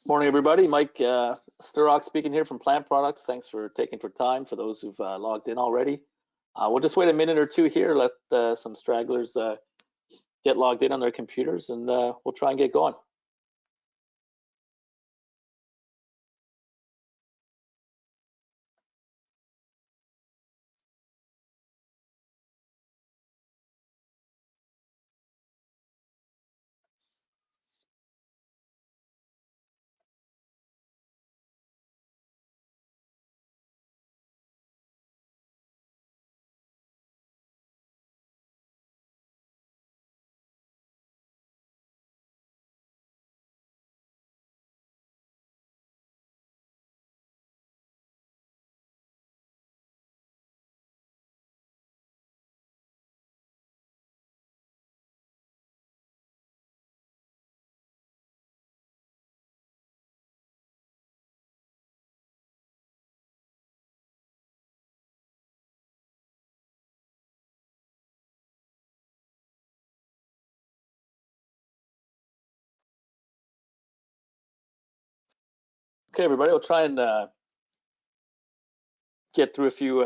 Morning, everybody. Mike Sturrock speaking here from Plant Products. Thanks for taking for time for those who've logged in already. We'll just wait a minute or two here, let some stragglers get logged in on their computers, and we'll try and get going. Okay, everybody, we'll try and get through a few,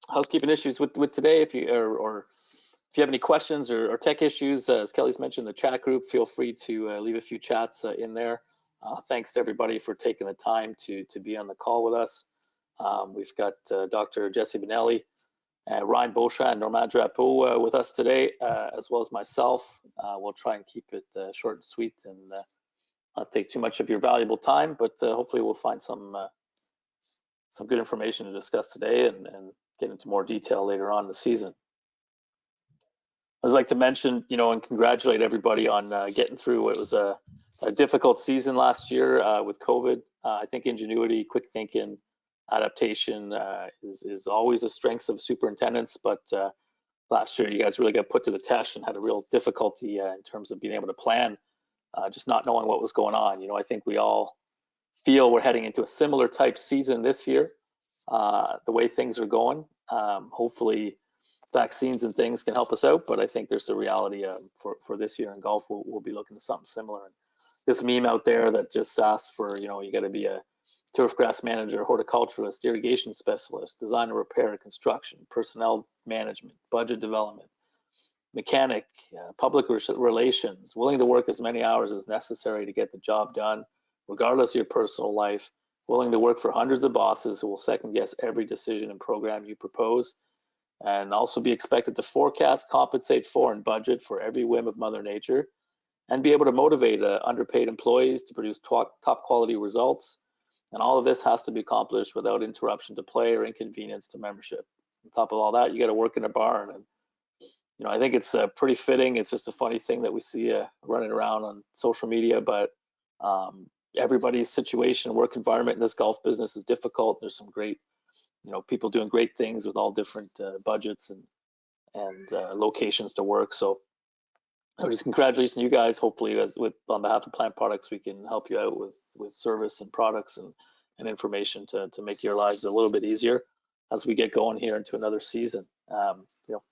housekeeping issues with today. If you or if you have any questions or tech issues, as Kelly's mentioned, the chat group, feel free to leave a few chats in there. Thanks to everybody for taking the time to be on the call with us. We've got Dr. Jesse Benelli, Ryan Beauchamp, and Normand Drapeau with us today, as well as myself. We'll try and keep it short and sweet and not take too much of your valuable time, but hopefully we'll find some good information to discuss today and get into more detail later on in the season. I'd like to mention, and congratulate everybody on getting through what was a difficult season last year with COVID. I think ingenuity, quick thinking, adaptation is always the strengths of superintendents, but last year you guys really got put to the test and had a real difficulty in terms of being able to plan, just not knowing what was going on. I think we all feel we're heading into a similar type season this year, the way things are going. Hopefully vaccines and things can help us out, but I think there's the reality for this year in golf, we'll be looking at something similar. And this meme out there that just asks for, you got to be a turf grass manager, horticulturalist, irrigation specialist, design and repair, construction, personnel management, budget development, mechanic, public relations, willing to work as many hours as necessary to get the job done, regardless of your personal life, willing to work for hundreds of bosses who will second guess every decision and program you propose, and also be expected to forecast, compensate for, and budget for every whim of Mother Nature, and be able to motivate underpaid employees to produce top quality results. And all of this has to be accomplished without interruption to play or inconvenience to membership. On top of all that, you got to work in a barn. And I think it's pretty fitting. It's just a funny thing that we see running around on social media, but everybody's situation, work environment in this golf business is difficult. There's some great people doing great things with all different budgets and locations to work. So just congratulations to you guys. Hopefully, on behalf of Plant Products, we can help you out with service and products and information to make your lives a little bit easier as we get going here into another season.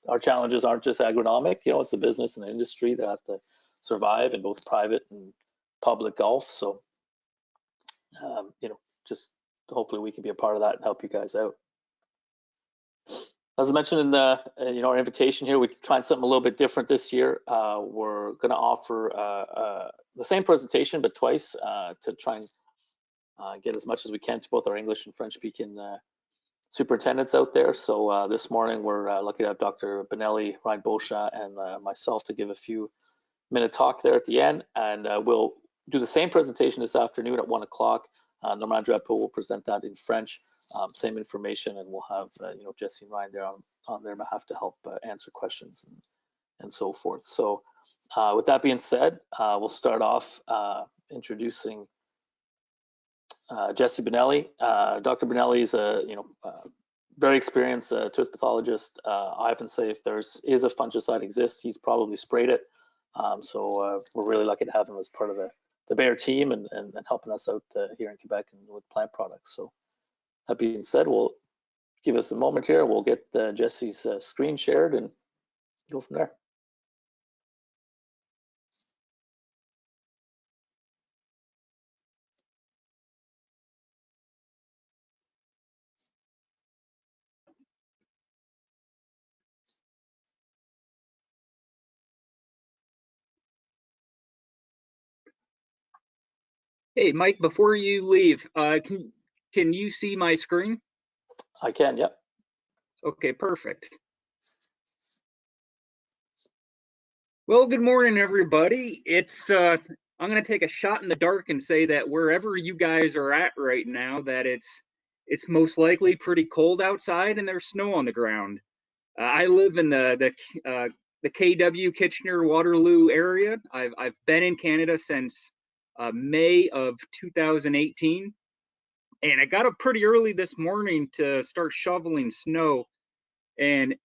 Our challenges aren't just agronomic. It's a business and an industry that has to survive in both private and public golf. So, just hopefully we can be a part of that and help you guys out. As I mentioned in the our invitation here, we're trying something a little bit different this year. We're going to offer the same presentation but twice to try and get as much as we can to both our English and French speaking superintendents out there. So this morning we're lucky to have Dr. Benelli, Ryan Beauchamp, and myself to give a few minute talk there at the end, and we'll do the same presentation this afternoon at 1 o'clock. Normand Drapeau will present that in French, same information, and we'll have Jesse and Ryan there on their behalf to help answer questions and so forth. So with that being said, we'll start off introducing Jesse Benelli. Dr. Benelli is a very experienced turf pathologist. I often say if there's a fungicide exists, he's probably sprayed it. So we're really lucky to have him as part of the Bayer team and helping us out here in Quebec and with Plant Products. So that being said, we'll give us a moment here. We'll get Jesse's screen shared and go from there. Hey, Mike, before you leave, can you see my screen? I can, yep. Okay, perfect. Well, good morning, everybody. I'm going to take a shot in the dark and say that wherever you guys are at right now, that it's most likely pretty cold outside and there's snow on the ground. I live in the KW Kitchener Waterloo area. I've been in Canada since May of 2018. And I got up pretty early this morning to start shoveling snow. And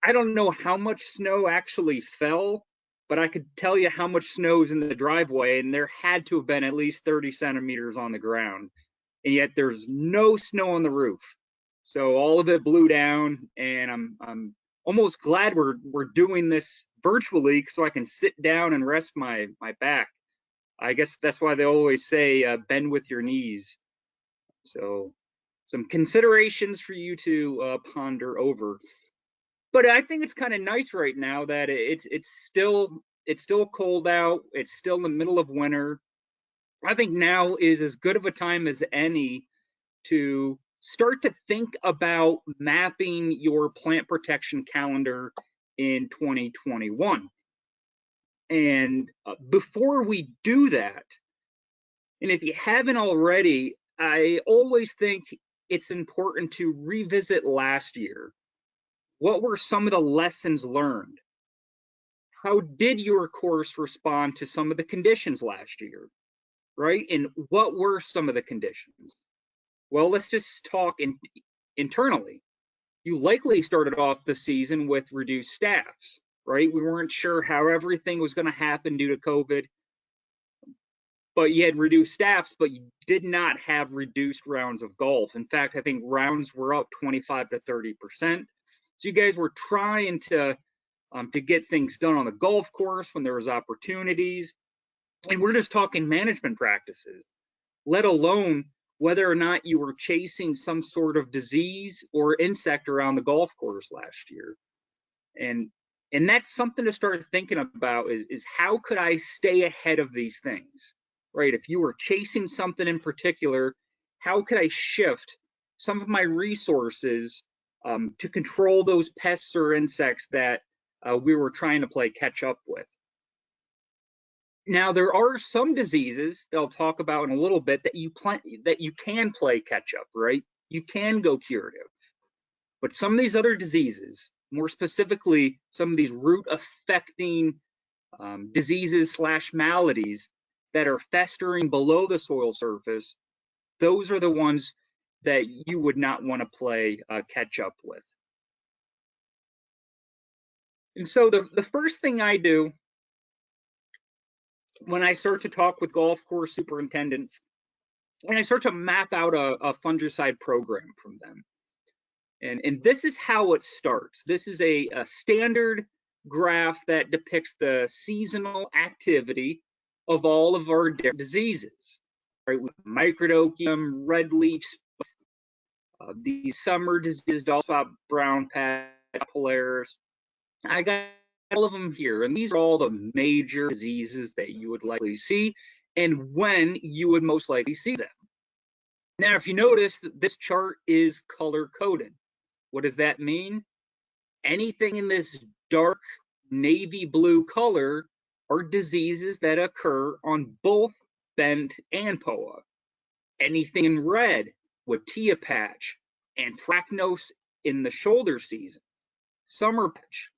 I don't know how much snow actually fell, but I could tell you how much snow is in the driveway, and there had to have been at least 30 centimeters on the ground. And yet there's no snow on the roof. So all of it blew down, and I'm almost glad we're doing this virtually so I can sit down and rest my back. I guess that's why they always say bend with your knees. So some considerations for you to ponder over. But I think it's kind of nice right now that it's still cold out. It's still in the middle of winter. I think now is as good of a time as any to start to think about mapping your plant protection calendar in 2021. And before we do that, and if you haven't already, I always think it's important to revisit last year. What were some of the lessons learned? How did your course respond to some of the conditions last year, right? And what were some of the conditions? Well, let's just talk internally. You likely started off the season with reduced staffs, right? We weren't sure how everything was going to happen due to COVID, but you had reduced staffs, but you did not have reduced rounds of golf. In fact, I think rounds were up 25 to 30%. So you guys were trying to get things done on the golf course when there was opportunities. And we're just talking management practices, let alone whether or not you were chasing some sort of disease or insect around the golf course last year. And that's something to start thinking about is how could I stay ahead of these things, right? If you were chasing something in particular, how could I shift some of my resources to control those pests or insects that we were trying to play catch up with? Now, there are some diseases that I'll talk about in a little bit that you can play catch up, right? You can go curative. But some of these other diseases, more specifically, some of these root affecting diseases / maladies that are festering below the soil surface, those are the ones that you would not want to play catch up with. And so the first thing I do when I start to talk with golf course superintendents, and I start to map out a fungicide program from them. And this is how it starts. This is a standard graph that depicts the seasonal activity of all of our diseases, right? Microdochium, red leaf, these summer diseases, dull spot, brown patch, polaris. I got all of them here, and these are all the major diseases that you would likely see and when you would most likely see them. Now, if you notice, this chart is color coded. What does that mean? Anything in this dark navy blue color are diseases that occur on both bent and POA. Anything in red, Wittia patch, anthracnose in the shoulder season, summer patch.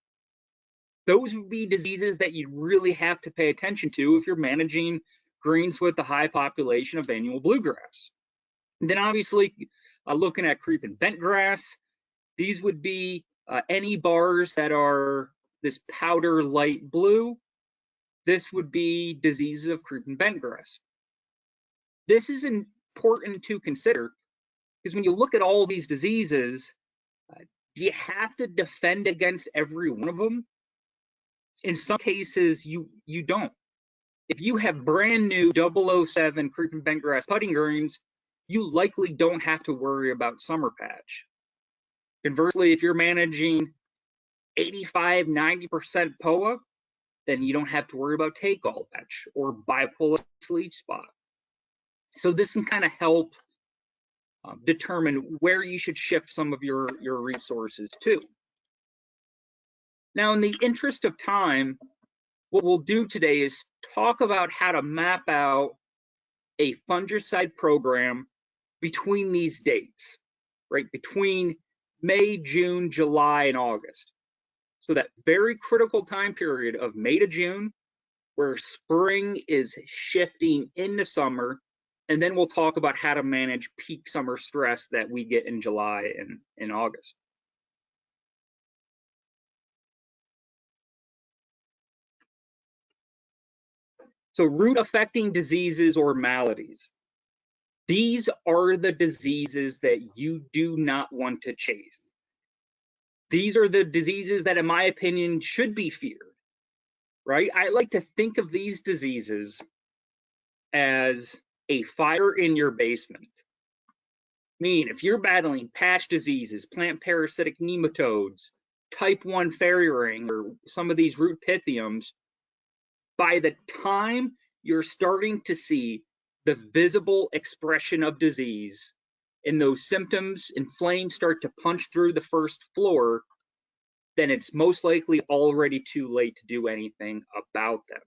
Those would be diseases that you really have to pay attention to if you're managing greens with a high population of annual bluegrass. And then obviously, looking at creeping bentgrass, these would be any bars that are this powder light blue. This would be diseases of creeping bentgrass. This is important to consider because when you look at all these diseases, do you have to defend against every one of them? In some cases, you don't. If you have brand new 007 creeping bentgrass putting greens, you likely don't have to worry about summer patch. Conversely, if you're managing 85, 90% POA, then you don't have to worry about take all patch or bipolar leaf spot. So this can kind of help determine where you should shift some of your resources to. Now, in the interest of time, what we'll do today is talk about how to map out a fungicide program between these dates, right? Between May, June, July, and August. So that very critical time period of May to June, where spring is shifting into summer, and then we'll talk about how to manage peak summer stress that we get in July and in August. So root affecting diseases or maladies. These are the diseases that you do not want to chase. These are the diseases that, in my opinion, should be feared, right? I like to think of these diseases as a fire in your basement. Meaning, if you're battling patch diseases, plant parasitic nematodes, type 1 fairy ring, or some of these root pythiums, by the time you're starting to see the visible expression of disease and those symptoms and flames start to punch through the first floor, then it's most likely already too late to do anything about them,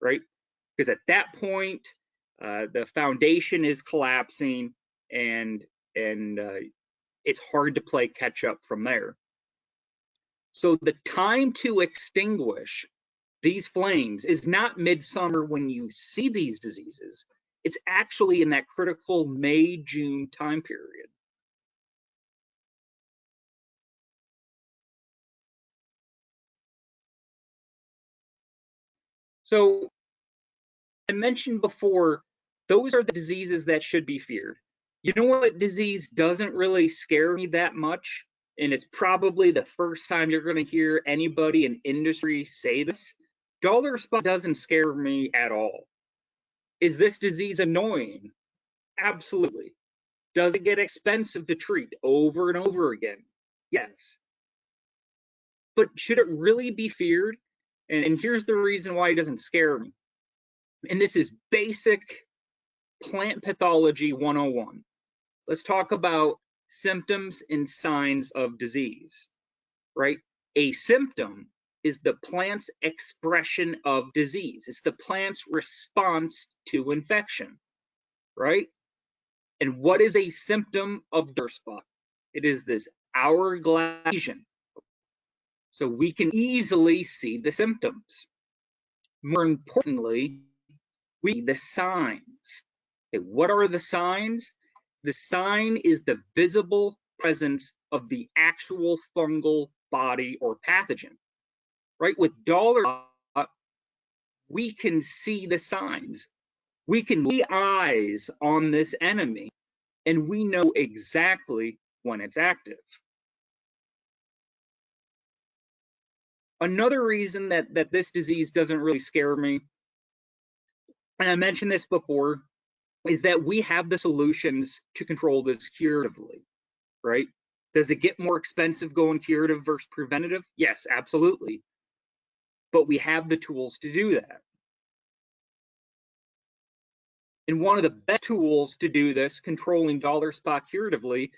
right? Because at that point, the foundation is collapsing and it's hard to play catch up from there. So the time to extinguish these flames is not midsummer when you see these diseases. It's actually in that critical May, June time period. So I mentioned before, those are the diseases that should be feared. You know what disease doesn't really scare me that much? And it's probably the first time you're going to hear anybody in industry say this. Dollar spot doesn't scare me at all. Is this disease annoying? Absolutely. Does it get expensive to treat over and over again? Yes. But should it really be feared? And here's the reason why it doesn't scare me. And this is basic plant pathology 101. Let's talk about symptoms and signs of disease, right? A symptom is the plant's expression of disease. It's the plant's response to infection, right? And what is a symptom of dirt spot? It is this hourglass lesion. So we can easily see the symptoms. More importantly, we see the signs. Okay, what are the signs? The sign is the visible presence of the actual fungal body or pathogen, right? With dollar, we can see the signs. We can lay eyes on this enemy, and we know exactly when it's active. Another reason that this disease doesn't really scare me, and I mentioned this before, is that we have the solutions to control this curatively, right? Does it get more expensive going curative versus preventative? Yes, absolutely. But we have the tools to do that. And one of the best tools to do this, controlling dollar spot curatively,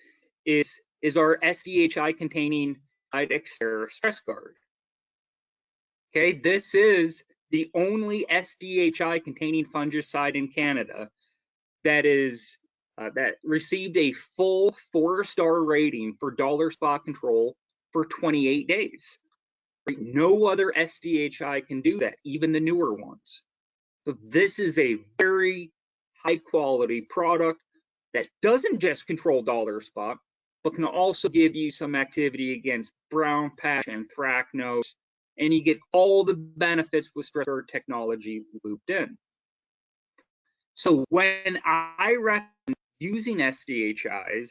is our SDHI containing Xtera Stress Guard. Okay, this is the only SDHI containing fungicide in Canada that received a full 4-star rating for dollar spot control for 28 days. Right? No other SDHI can do that, even the newer ones. So this is a very high quality product that doesn't just control dollar spot, but can also give you some activity against brown patch and anthracnose, and you get all the benefits with Stress Guard technology looped in. So when I recommend using SDHIs,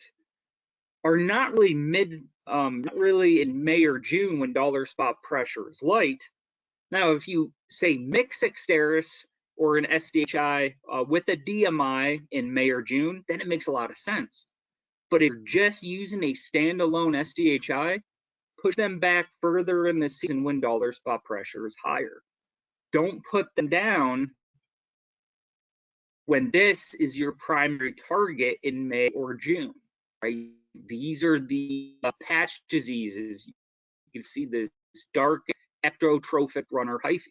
are not really not really in May or June when dollar spot pressure is light. Now, if you say mix Xteris or an SDHI with a DMI in May or June, then it makes a lot of sense. But if you're just using a standalone SDHI, push them back further in the season when dollar spot pressure is higher. Don't put them down when this is your primary target in May or June, right? These are the patch diseases. You can see this dark ectotrophic runner hyphae.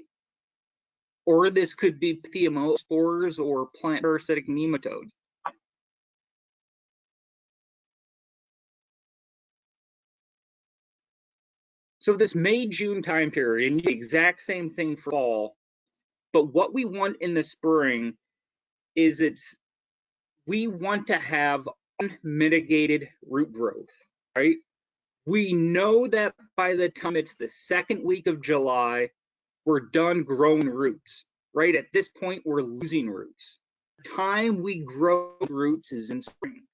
Or this could be PMO spores or plant parasitic nematodes. So this May-June time period, and the exact same thing for fall, but what we want in the spring is we want to have unmitigated root growth, right? We know that by the time it's the second week of July, we're done growing roots, right? At this point, we're losing roots. The time we grow roots is in spring.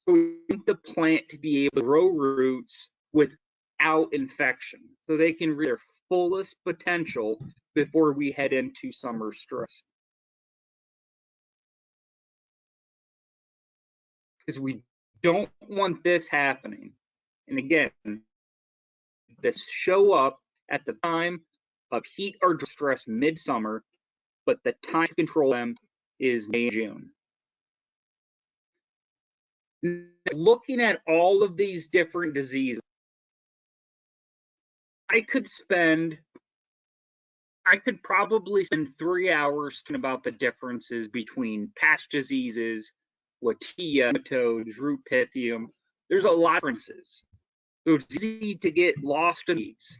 So we want the plant to be able to grow roots without infection, so they can reach their fullest potential before we head into summer stress. Because we don't want this happening. And again, this show up at the time of heat or stress midsummer, but the time to control them is May, June. Looking at all of these different diseases, I could probably spend 3 hours talking about the differences between patch diseases, Wittia, nematodes, root pythium. There's a lot of differences. So it's easy to get lost in these.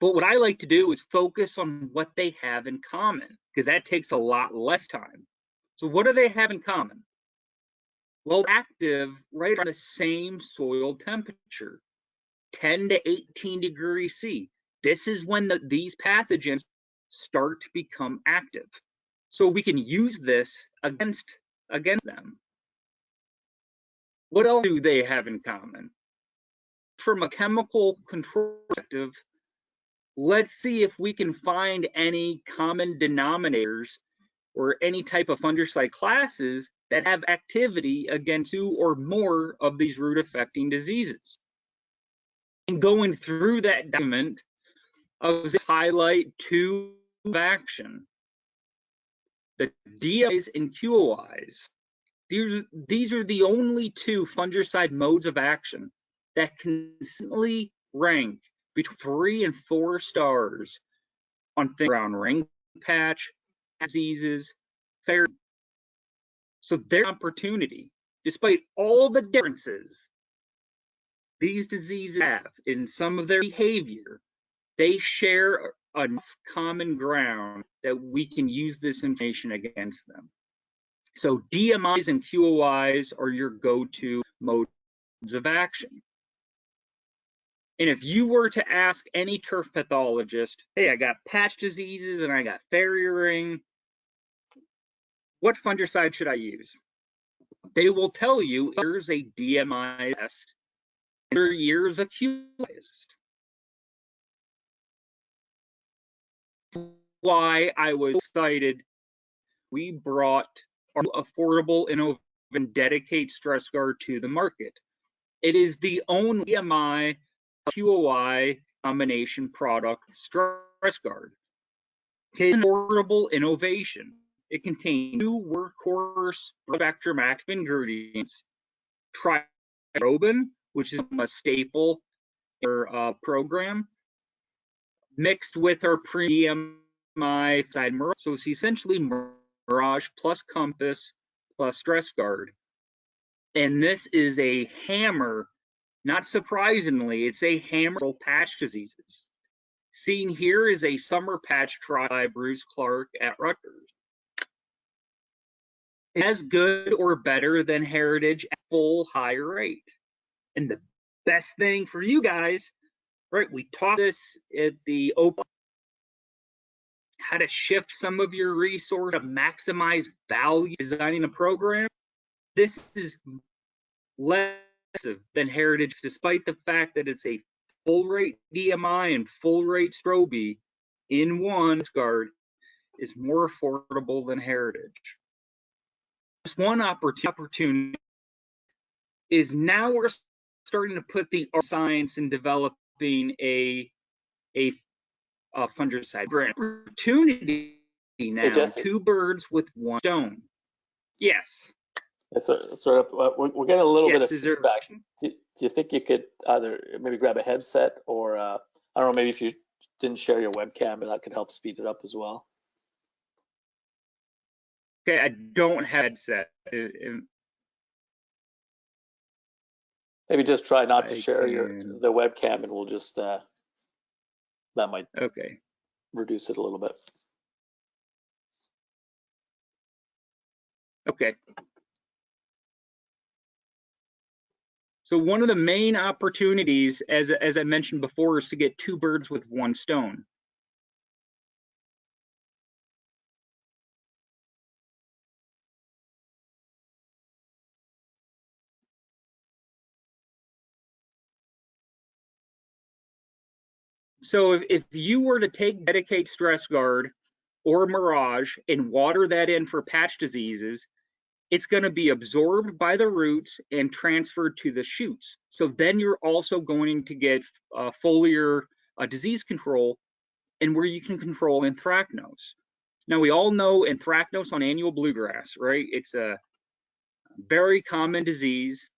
But what I like to do is focus on what they have in common, because that takes a lot less time. So what do they have in common? Well, active right around the same soil temperature, 10 to 18 degrees C. This is when these pathogens start to become active. So we can use this against them. What else do they have in common? From a chemical control perspective, let's see if we can find any common denominators or any type of fungicide classes that have activity against 2 or more of these root affecting diseases. And going through that document, I was to highlight 2 of action: the DIs and QOIs. These are the only 2 fungicide modes of action that consistently rank between 3 and 4 stars on things around ring patch, diseases, fair. So their opportunity, despite all the differences these diseases have in some of their behavior, they share enough common ground that we can use this information against them. So DMIs and QOIs are your go-to modes of action. And if you were to ask any turf pathologist, hey, I got patch diseases and I got fairy ring, what fungicide should I use? They will tell you here's a DMI test, here's a QOI test. Why I was excited, we brought our affordable and dedicate Stress Guard to the market. It is the only DMI QOI combination product, Stress Guard. It's an affordable innovation. It contains 2 workhorse spectrum active ingredients: Triarobin, which is a staple in our program, mixed with our premium side Mirage. So it's essentially Mirage plus Compass plus Stress Guard. And this is a hammer. Not surprisingly, it's a hammer for patch diseases. Seen here is a summer patch trial by Bruce Clark at Rutgers. As good or better than Heritage at full higher rate. And the best thing for you guys, right? We taught this at the open, how to shift some of your resource to maximize value designing a program. This is less than Heritage, despite the fact that it's a full rate DMI and full rate Strobe in one. Guard is more affordable than Heritage. Just one opportunity is now we're starting to put the science in developing a fungicide. Opportunity now. Jesse. Two birds with one stone. Yes. It's sort of, we're getting a little bit of Is there a feedback. question? Do you think you could either maybe grab a headset or I don't know, maybe if you didn't share your webcam, that could help speed it up as well. Okay, I don't have a headset. Maybe just try not to I share can- the webcam, and we'll just that might Okay. reduce it a little bit. Okay. So one of the main opportunities, as I mentioned before, is to get two birds with one stone. So if you were to take Dedicate Stress Guard or Mirage and water that in for patch diseases, it's going to be absorbed by the roots and transferred to the shoots. So then you're also going to get foliar disease control, and where you can control anthracnose. Now, we all know anthracnose on annual bluegrass, right? It's a very common disease.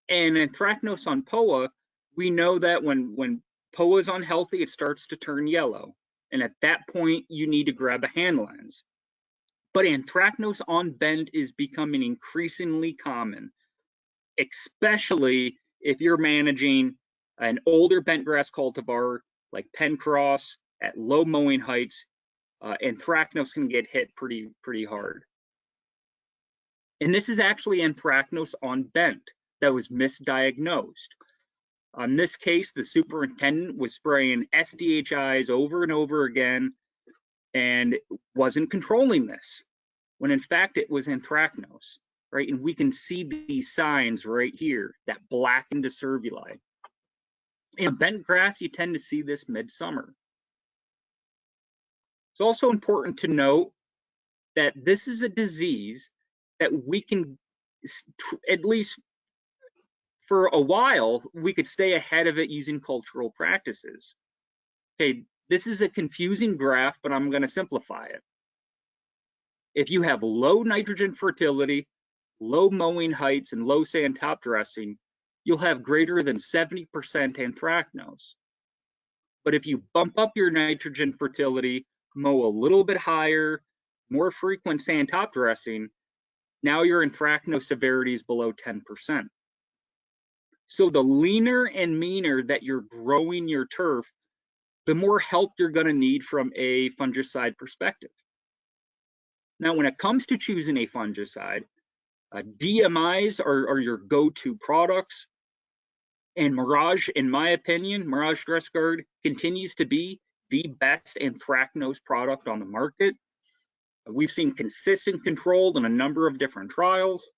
And anthracnose on POA, we know that when POA is unhealthy, it starts to turn yellow. And at that point, you need to grab a hand lens. But anthracnose on bent is becoming increasingly common, especially if you're managing an older bentgrass cultivar like Pencross at low mowing heights. Anthracnose can get hit pretty hard. And this is actually anthracnose on bent that was misdiagnosed. On this case, the superintendent was spraying SDHIs over and over again and wasn't controlling this, when in fact it was anthracnose, right? And we can see these signs right here, that blackened cervuli. In bent grass, you tend to see this midsummer. It's also important to note that this is a disease that we can, at least for a while, we could stay ahead of it using cultural practices. Okay, this is a confusing graph, but I'm going to simplify it. If you have low nitrogen fertility, low mowing heights, and low sand top dressing, you'll have greater than 70% anthracnose. But if you bump up your nitrogen fertility, mow a little bit higher, more frequent sand top dressing, now your anthracnose severity is below 10%. So the leaner and meaner that you're growing your turf, the more help you're going to need from a fungicide perspective. Now, when it comes to choosing a fungicide, DMIs are your go-to products. And Mirage, in my opinion, Mirage Stress Guard continues to be the best anthracnose product on the market. We've seen consistent control in a number of different trials,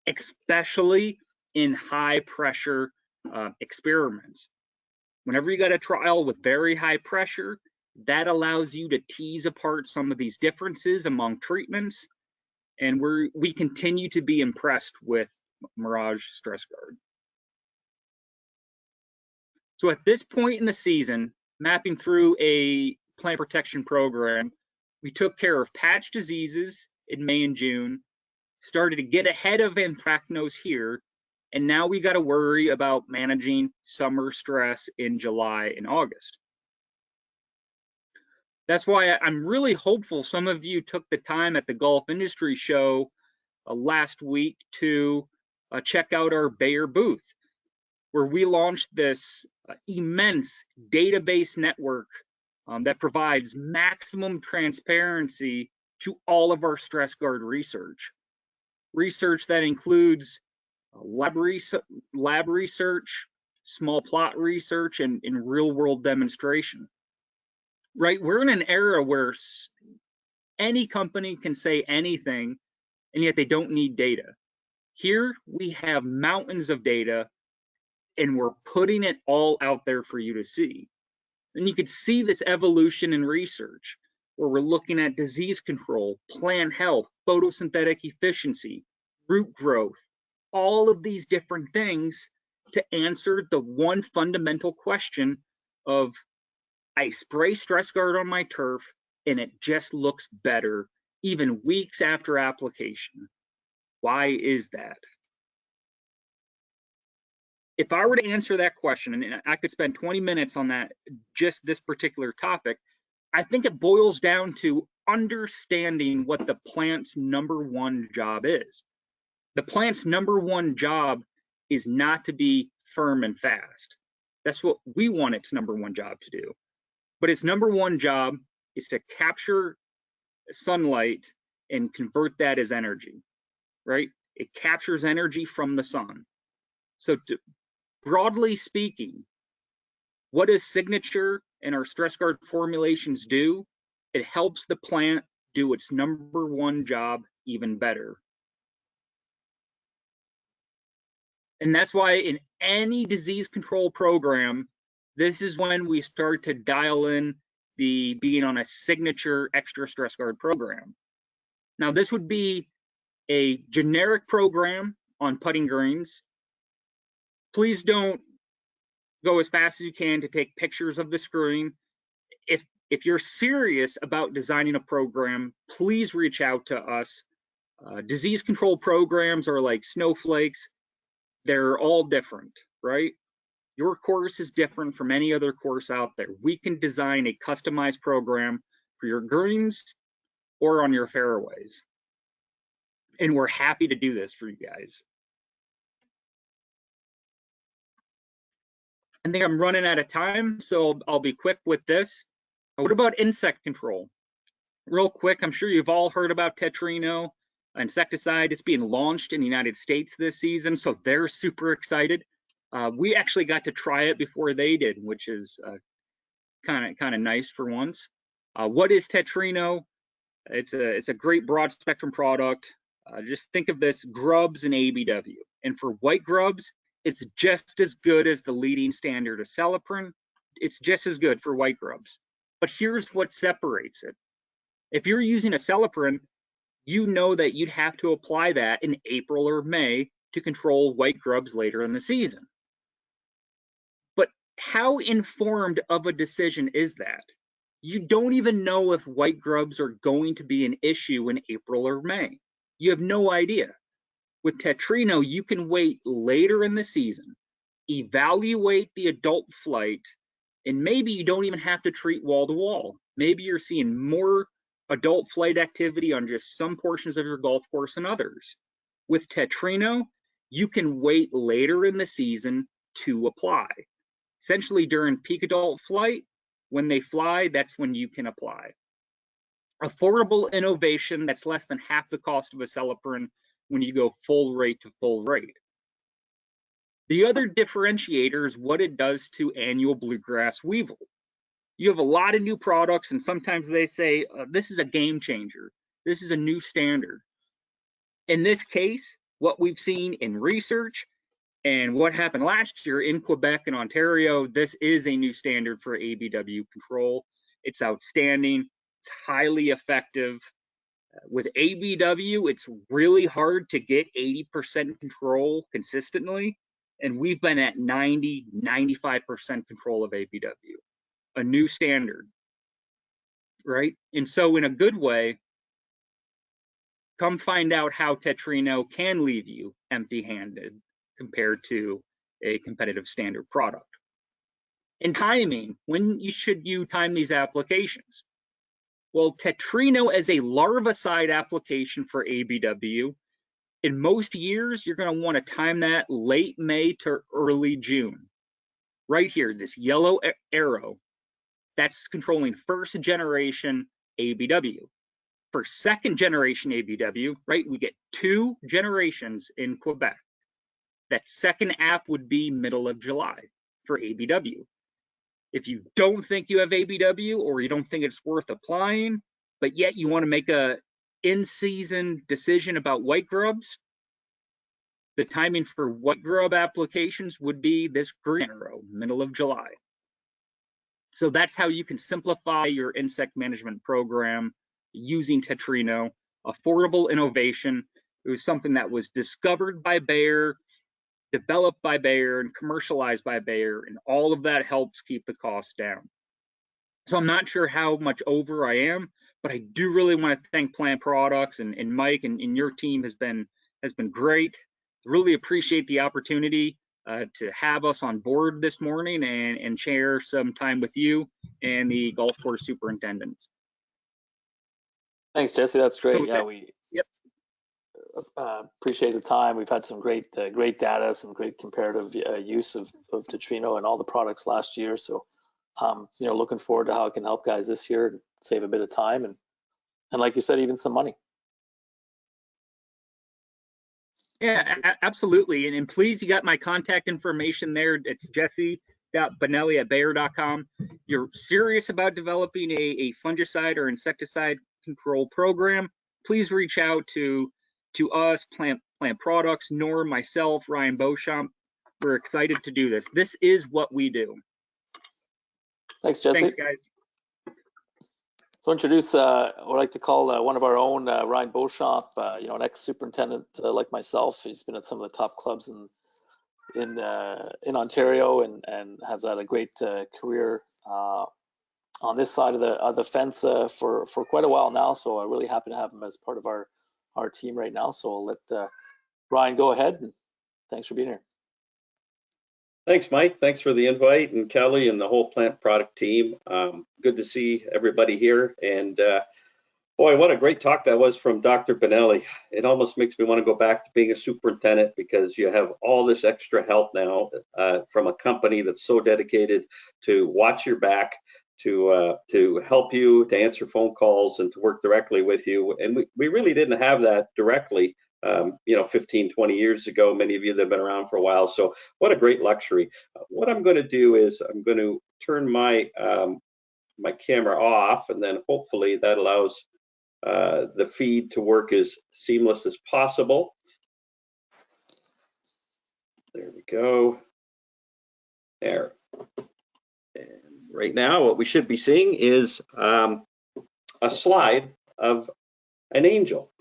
especially in high pressure experiments. Whenever you got a trial with very high pressure, that allows you to tease apart some of these differences among treatments. And we continue to be impressed with Mirage Stress Guard. So at this point in the season, mapping through a plant protection program, we took care of patch diseases in May and June, started to get ahead of anthracnose here, and now we got to worry about managing summer stress in July and August. That's why I'm really hopeful some of you took the time at the Golf Industry Show last week to check out our Bayer booth, where we launched this immense database network that provides maximum transparency to all of our Stress Guard research. Research that includes lab research, small plot research, and real-world demonstration. Right, we're in an era where any company can say anything, and yet they don't need data. Here, we have mountains of data, and we're putting it all out there for you to see. And you can see this evolution in research, where we're looking at disease control, plant health, photosynthetic efficiency, root growth, all of these different things to answer the one fundamental question of I spray Stress Guard on my turf and it just looks better even weeks after application. Why is that? If I were to answer that question, and I could spend 20 minutes on that, just this particular topic, I think it boils down to understanding what the plant's number one job is. The plant's number one job is not to be firm and fast. That's what we want its number one job to do. But its number one job is to capture sunlight and convert that as energy, right? It captures energy from the sun. So broadly speaking, what does Signature and our Stress Guard formulations do? It helps the plant do its number one job even better. And that's why in any disease control program, this is when we start to dial in the being on a Signature extra Stress Guard program. Now, this would be a generic program on putting greens. Please don't go as fast as you can to take pictures of the screen. If you're serious about designing a program, please reach out to us. Disease control programs are like snowflakes. They're all different, right? Your course is different from any other course out there. We can design a customized program for your greens or on your fairways. And we're happy to do this for you guys. I think I'm running out of time, so I'll be quick with this. What about insect control? Real quick, I'm sure you've all heard about Tetrino insecticide. It's being launched in the United States this season, so they're super excited. We actually got to try it before they did, which is kind of nice for once. What is Tetrino? It's a great broad spectrum product. Just think of this grubs and ABW. And for white grubs, it's just as good as the leading standard of Acelepryn. It's just as good for white grubs. But here's what separates it. If you're using a Acelepryn, you know that you'd have to apply that in April or May to control white grubs later in the season. But how informed of a decision is that? You don't even know if white grubs are going to be an issue in April or May. You have no idea. With Tetrino, you can wait later in the season, evaluate the adult flight, and maybe you don't even have to treat wall to wall. Maybe you're seeing more adult flight activity on just some portions of your golf course than others. With Tetrino, you can wait later in the season to apply. Essentially during peak adult flight, when they fly, that's when you can apply. Affordable innovation that's less than half the cost of a Acelepryn when you go full rate to full rate. The other differentiator is what it does to annual bluegrass weevil. You have a lot of new products, and sometimes they say, this is a game changer. This is a new standard. In this case, what we've seen in research and what happened last year in Quebec and Ontario, this is a new standard for ABW control. It's outstanding. It's highly effective. With ABW, it's really hard to get 80% control consistently, and we've been at 90, 95% control of ABW, a new standard, right? And so in a good way, come find out how Tetrino can leave you empty-handed compared to a competitive standard product. And timing, when should you time these applications? Well, Tetrino as a larvicide application for ABW, in most years, you're going to want to time that late May to early June. Right here, this yellow arrow, that's controlling first generation ABW. For second generation ABW, right, we get 2 generations in Quebec. That second app would be middle of July for ABW. If you don't think you have ABW or you don't think it's worth applying, but yet you want to make a in-season decision about white grubs, the timing for white grub applications would be this green arrow, middle of July. So that's how you can simplify your insect management program using Tetrino. Affordable innovation. It was something that was discovered by Bayer, developed by Bayer, and commercialized by Bayer, and all of that helps keep the cost down. So I'm not sure how much over I am, but I do really want to thank Plant Products and Mike and your team has been great. Really appreciate the opportunity to have us on board this morning and share some time with you and the golf course superintendents. Thanks, Jesse. That's great. So Yeah, we yep. Appreciate the time. We've had some great data, some great comparative use of Tetrino and all the products last year. So, looking forward to how it can help guys this year and save a bit of time and like you said, even some money. Yeah, absolutely. And please, you got my contact information there. It's jesse.bonelli@bayer.com. You're serious about developing a fungicide or insecticide control program, please reach out to us, Plant Products, Norm, myself, Ryan Beauchamp. We're excited to do this. This is what we do. Thanks, Jesse. Thanks, guys. So introduce what I like to call one of our own, Ryan Beauchamp, an ex-superintendent like myself. He's been at some of the top clubs in Ontario and has had a great career on this side of the fence for quite a while now. So I'm really happy to have him as part of our team right now. So I'll let Ryan go ahead, and thanks for being here. Thanks, Mike. Thanks for the invite, and Kelly and the whole Plant Product team. Good to see everybody here. And boy, what a great talk that was from Dr. Bonelli. It almost makes me want to go back to being a superintendent, because you have all this extra help now from a company that's so dedicated to watch your back, to help you, to answer phone calls, and to work directly with you. And we really didn't have that directly 15, 20 years ago. Many of you that have been around for a while. So what a great luxury. What I'm going to do is I'm going to turn my my camera off, and then hopefully that allows the feed to work as seamless as possible. There we go. There. And right now what we should be seeing is a slide of an angel.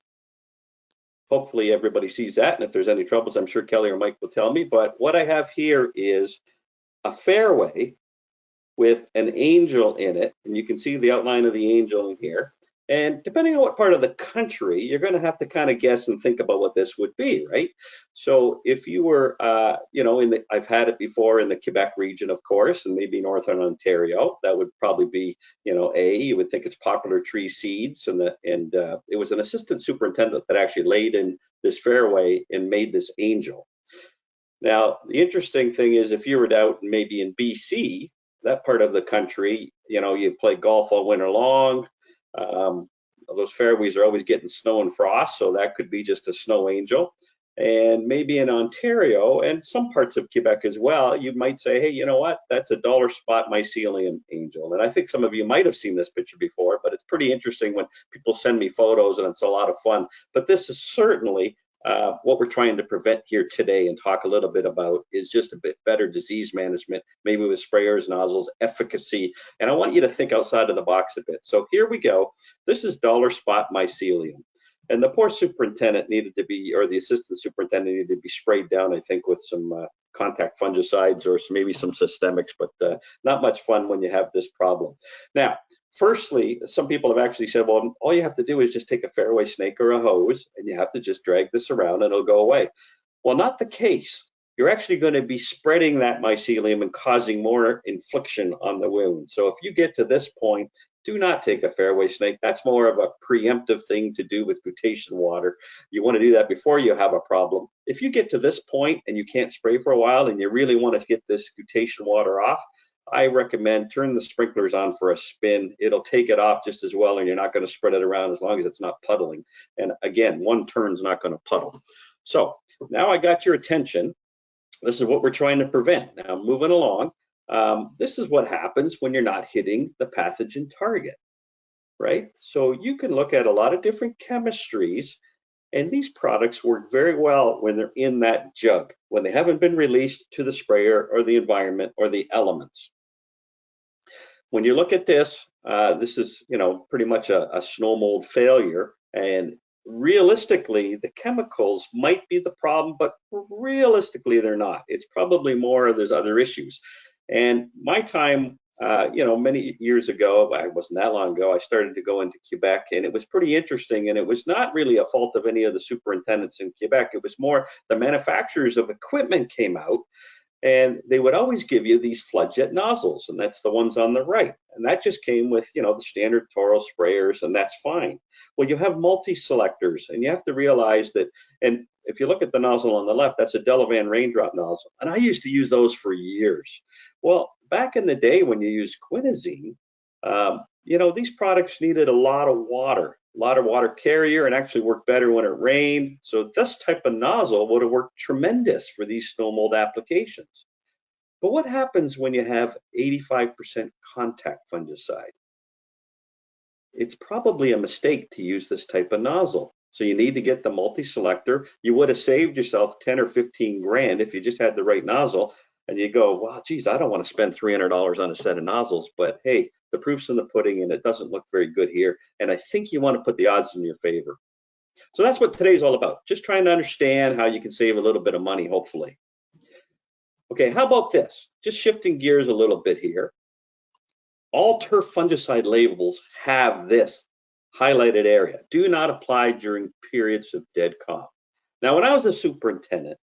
Hopefully everybody sees that, and if there's any troubles, I'm sure Kelly or Mike will tell me. But what I have here is a fairway with an angel in it, and you can see the outline of the angel in here. And depending on what part of the country, you're going to have to kind of guess and think about what this would be, right? So if you were, I've had it before in the Quebec region, of course, and maybe Northern Ontario, that would probably be, you would think it's Poplar Tree Seeds, and it was an assistant superintendent that actually laid in this fairway and made this angel. Now, the interesting thing is, if you were out maybe in BC, that part of the country, you play golf all winter long. Those fairways are always getting snow and frost, so that could be just a snow angel. And maybe in Ontario and some parts of Quebec as well, you might say, hey, you know what? That's a dollar spot mycelium angel. And I think some of you might have seen this picture before, but it's pretty interesting when people send me photos, and it's a lot of fun. But this is certainly what we're trying to prevent here today and talk a little bit about is just a bit better disease management, maybe with sprayers, nozzles, efficacy. And I want you to think outside of the box a bit. So here we go. This is dollar spot mycelium. And the poor superintendent needed to be, or the assistant superintendent needed to be sprayed down, I think, with some contact fungicides or maybe some systemics, but not much fun when you have this problem. Now, firstly, some people have actually said, well, all you have to do is just take a fairway snake or a hose, and you have to just drag this around and it'll go away. Well, not the case. You're actually going to be spreading that mycelium and causing more infliction on the wound. So if you get to this point, do not take a fairway snake. That's more of a preemptive thing to do with glutation water. You want to do that before you have a problem. If you get to this point and you can't spray for a while and you really want to get this glutation water off, I recommend turn the sprinklers on for a spin. It'll take it off just as well, and you're not going to spread it around as long as it's not puddling. And again, one turn's not going to puddle. So now I got your attention. This is what we're trying to prevent. Now, moving along, this is what happens when you're not hitting the pathogen target, right? So you can look at a lot of different chemistries, and these products work very well when they're in that jug, when they haven't been released to the sprayer or the environment or the elements. When you look at this, this is, pretty much a snow mold failure, and realistically, the chemicals might be the problem, but realistically, they're not. It's probably more there's other issues. And my time Many years ago, it wasn't that long ago, I started to go into Quebec, and it was pretty interesting. And it was not really a fault of any of the superintendents in Quebec. It was more the manufacturers of equipment came out, and they would always give you these flood jet nozzles, and that's the ones on the right. And that just came with, the standard Toro sprayers, and that's fine. Well, you have multi-selectors, and you have to realize that, and if you look at the nozzle on the left, that's a Delavan raindrop nozzle. And I used to use those for years. Well, back in the day when you used quinazine, these products needed a lot of water carrier, and actually worked better when it rained. So this type of nozzle would have worked tremendous for these snow mold applications. But what happens when you have 85% contact fungicide? It's probably a mistake to use this type of nozzle. So you need to get the multi-selector. You would have saved yourself 10 or 15 grand if you just had the right nozzle. And you go, well, geez, I don't want to spend $300 on a set of nozzles, but hey, the proof's in the pudding, and it doesn't look very good here. And I think you want to put the odds in your favor. So that's what today's all about. Just trying to understand how you can save a little bit of money, hopefully. Okay, how about this? Just shifting gears a little bit here. All turf fungicide labels have this highlighted area. Do not apply during periods of dead calm. Now, when I was a superintendent,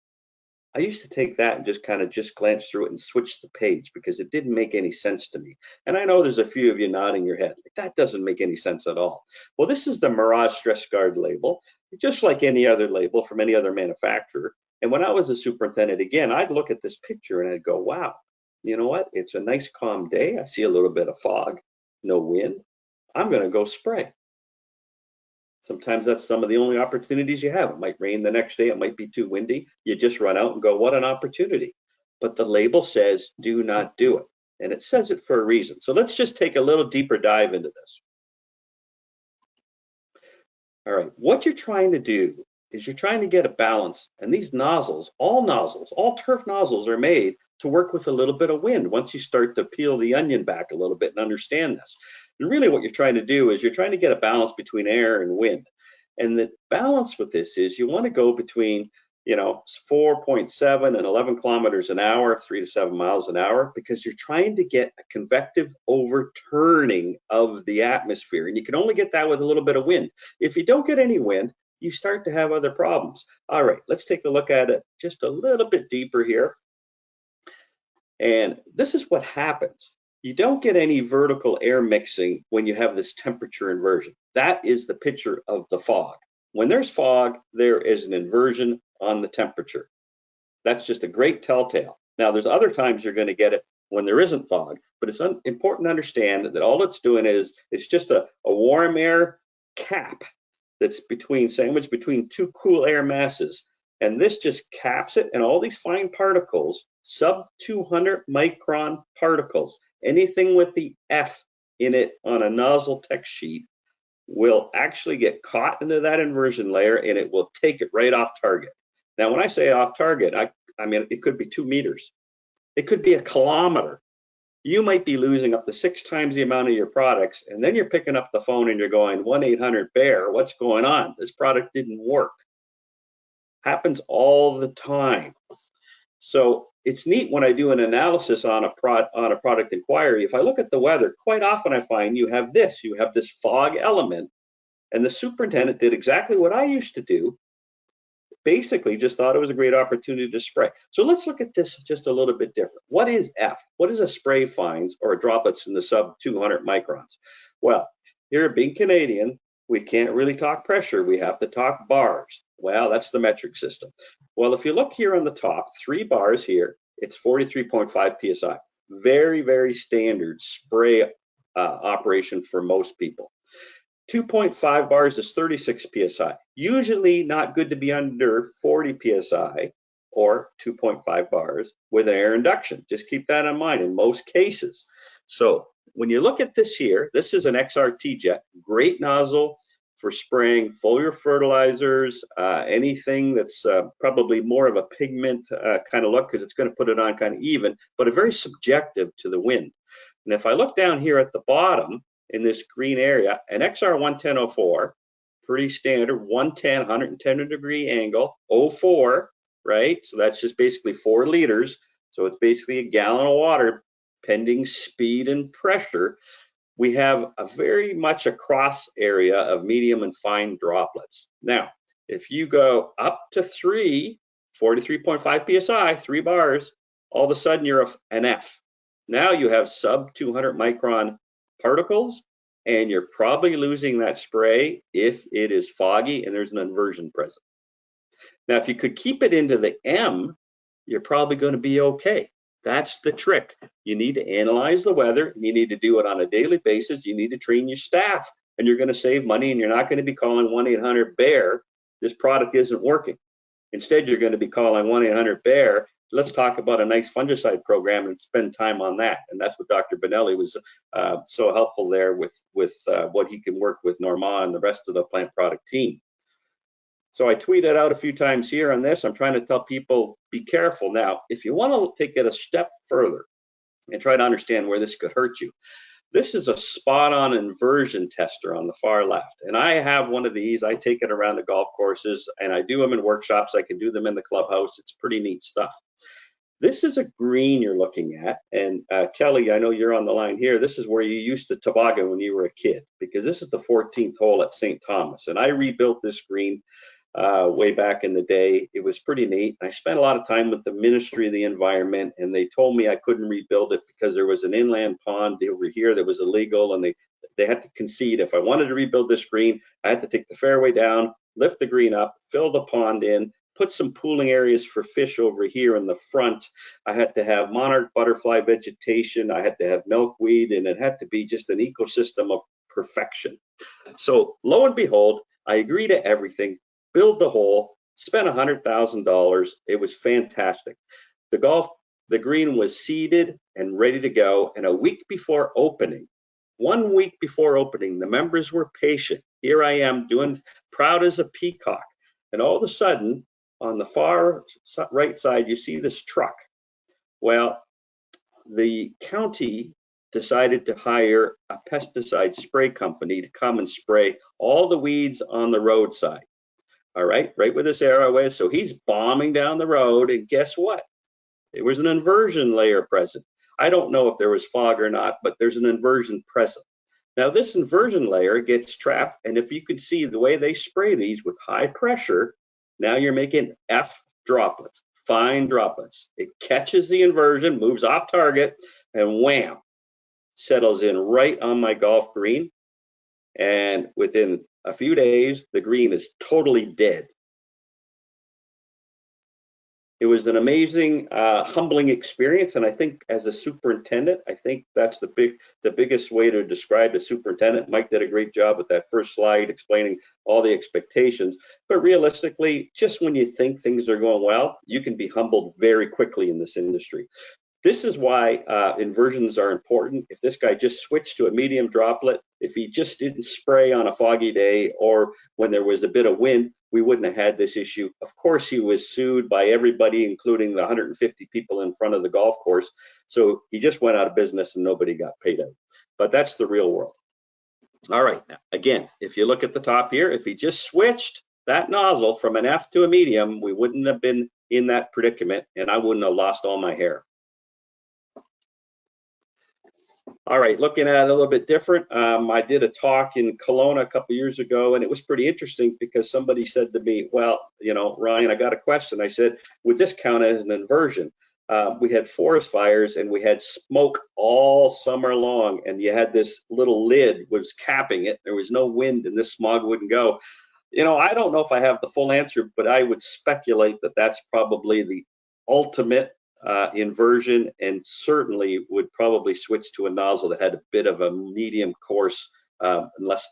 I used to take that and just glance through it and switch the page because it didn't make any sense to me. And I know there's a few of you nodding your head. That doesn't make any sense at all. Well, this is the Mirage Stress Guard label, just like any other label from any other manufacturer. And when I was a superintendent, again, I'd look at this picture and I'd go, wow, you know what? It's a nice calm day. I see a little bit of fog, no wind. I'm going to go spray. Sometimes that's some of the only opportunities you have. It might rain the next day. It might be too windy. You just run out and go, what an opportunity. But the label says, do not do it. And it says it for a reason. So let's just take a little deeper dive into this. All right, what you're trying to do is you're trying to get a balance. And these nozzles, all turf nozzles are made to work with a little bit of wind once you start to peel the onion back a little bit and understand this. And really what you're trying to do is you're trying to get a balance between air and wind. And the balance with this is you want to go between, 4.7 and 11 kilometers an hour, 3 to 7 miles an hour, because you're trying to get a convective overturning of the atmosphere. And you can only get that with a little bit of wind. If you don't get any wind, you start to have other problems. All right, let's take a look at it just a little bit deeper here. And this is what happens. You don't get any vertical air mixing when you have this temperature inversion. That is the picture of the fog. When there's fog, there is an inversion on the temperature. That's just a great telltale. Now, there's other times you're going to get it when there isn't fog, but it's important to understand that all it's doing is it's just a warm air cap that's sandwiched between two cool air masses. And this just caps it, and all these fine particles, sub 200 micron particles, anything with the F in it on a nozzle text sheet will actually get caught into that inversion layer, and it will take it right off target. Now, when I say off target, I mean, it could be 2 meters. It could be a kilometer. You might be losing up to 6 times the amount of your products, and then you're picking up the phone and you're going, 1-800-BEAR, what's going on? This product didn't work. Happens all the time. So it's neat when I do an analysis on a product inquiry. If I look at the weather, quite often I find you have this fog element, and the superintendent did exactly what I used to do. Basically just thought it was a great opportunity to spray. So let's look at this just a little bit different. What is F? What is a spray fines or droplets in the sub 200 microns? Well, here at being Canadian, we can't really talk pressure. We have to talk bars. Well, that's the metric system. Well, if you look here on the top, 3 bars here, it's 43.5 PSI. Very, very standard spray operation for most people. 2.5 bars is 36 PSI. Usually not good to be under 40 PSI or 2.5 bars with an air induction. Just keep that in mind in most cases. So when you look at this here, this is an XRT jet, great nozzle for spraying foliar fertilizers, anything that's probably more of a pigment kind of look, because it's going to put it on kind of even, but a very subjective to the wind. And if I look down here at the bottom in this green area, an XR 110-04, pretty standard, 110, 110 degree angle, 04, right? So that's just basically 4 liters. So it's basically a gallon of water pending speed and pressure, we have a very much a cross area of medium and fine droplets. Now, if you go up to 43.5 psi, 3 bars, all of a sudden you're an F. Now you have sub 200 micron particles, and you're probably losing that spray if it is foggy and there's an inversion present. Now, if you could keep it into the M, you're probably going to be okay. That's the trick. You need to analyze the weather. You need to do it on a daily basis. You need to train your staff, and you're going to save money, and you're not going to be calling 1-800-BEAR. This product isn't working. Instead, you're going to be calling 1-800-BEAR. Let's talk about a nice fungicide program and spend time on that. And that's what Dr. Benelli was so helpful there with what he can work with Normand and the rest of the plant product team. So I tweeted out a few times here on this. I'm trying to tell people, be careful. Now, if you want to take it a step further and try to understand where this could hurt you, this is a spot-on inversion tester on the far left. And I have one of these. I take it around the golf courses, and I do them in workshops. I can do them in the clubhouse. It's pretty neat stuff. This is a green you're looking at. And Kelly, I know you're on the line here. This is where you used to toboggan when you were a kid, because this is the 14th hole at St. Thomas. And I rebuilt this green way back in the day. It was pretty neat. I spent a lot of time with the Ministry of the Environment, and they told me I couldn't rebuild it because there was an inland pond over here that was illegal, and they had to concede. If I wanted to rebuild this green, I had to take the fairway down, lift the green up, fill the pond in, put some pooling areas for fish over here in the front. I had to have monarch butterfly vegetation. I had to have milkweed, and it had to be just an ecosystem of perfection. So lo and behold, I agree to everything, build the hole, spent $100,000. It was fantastic. The green was seeded and ready to go. And a week before opening, 1 week before opening, the members were patient. Here I am doing proud as a peacock. And all of a sudden, on the far right side, you see this truck. Well, the county decided to hire a pesticide spray company to come and spray all the weeds on the roadside. All right, right where this arrow is. So he's bombing down the road, and guess what? There was an inversion layer present. I don't know if there was fog or not, but there's an inversion present. Now this inversion layer gets trapped, and if you could see the way they spray these with high pressure, now you're making F droplets, fine droplets. It catches the inversion, moves off target, and wham, settles in right on my golf green. And within a few days, the green is totally dead. It was an amazing, humbling experience, and I think as a superintendent, I think that's the biggest way to describe a superintendent. Mike did a great job with that first slide explaining all the expectations, but realistically, just when you think things are going well, you can be humbled very quickly in this industry. This is why inversions are important. If this guy just switched to a medium droplet, if he just didn't spray on a foggy day or when there was a bit of wind, we wouldn't have had this issue. Of course, he was sued by everybody, including the 150 people in front of the golf course. So he just went out of business and nobody got paid out. But that's the real world. All right, now, again, if you look at the top here, if he just switched that nozzle from an F to a medium, we wouldn't have been in that predicament, and I wouldn't have lost all my hair. All right, looking at it a little bit different. I did a talk in Kelowna a couple years ago, and it was pretty interesting because somebody said to me, well, you know, Ryan, I got a question. I said, would this count as an inversion? We had forest fires and we had smoke all summer long, and you had this little lid was capping it. There was no wind and this smog wouldn't go. You know, I don't know if I have the full answer, but I would speculate that that's probably the ultimate inversion, and certainly would probably switch to a nozzle that had a bit of a medium course,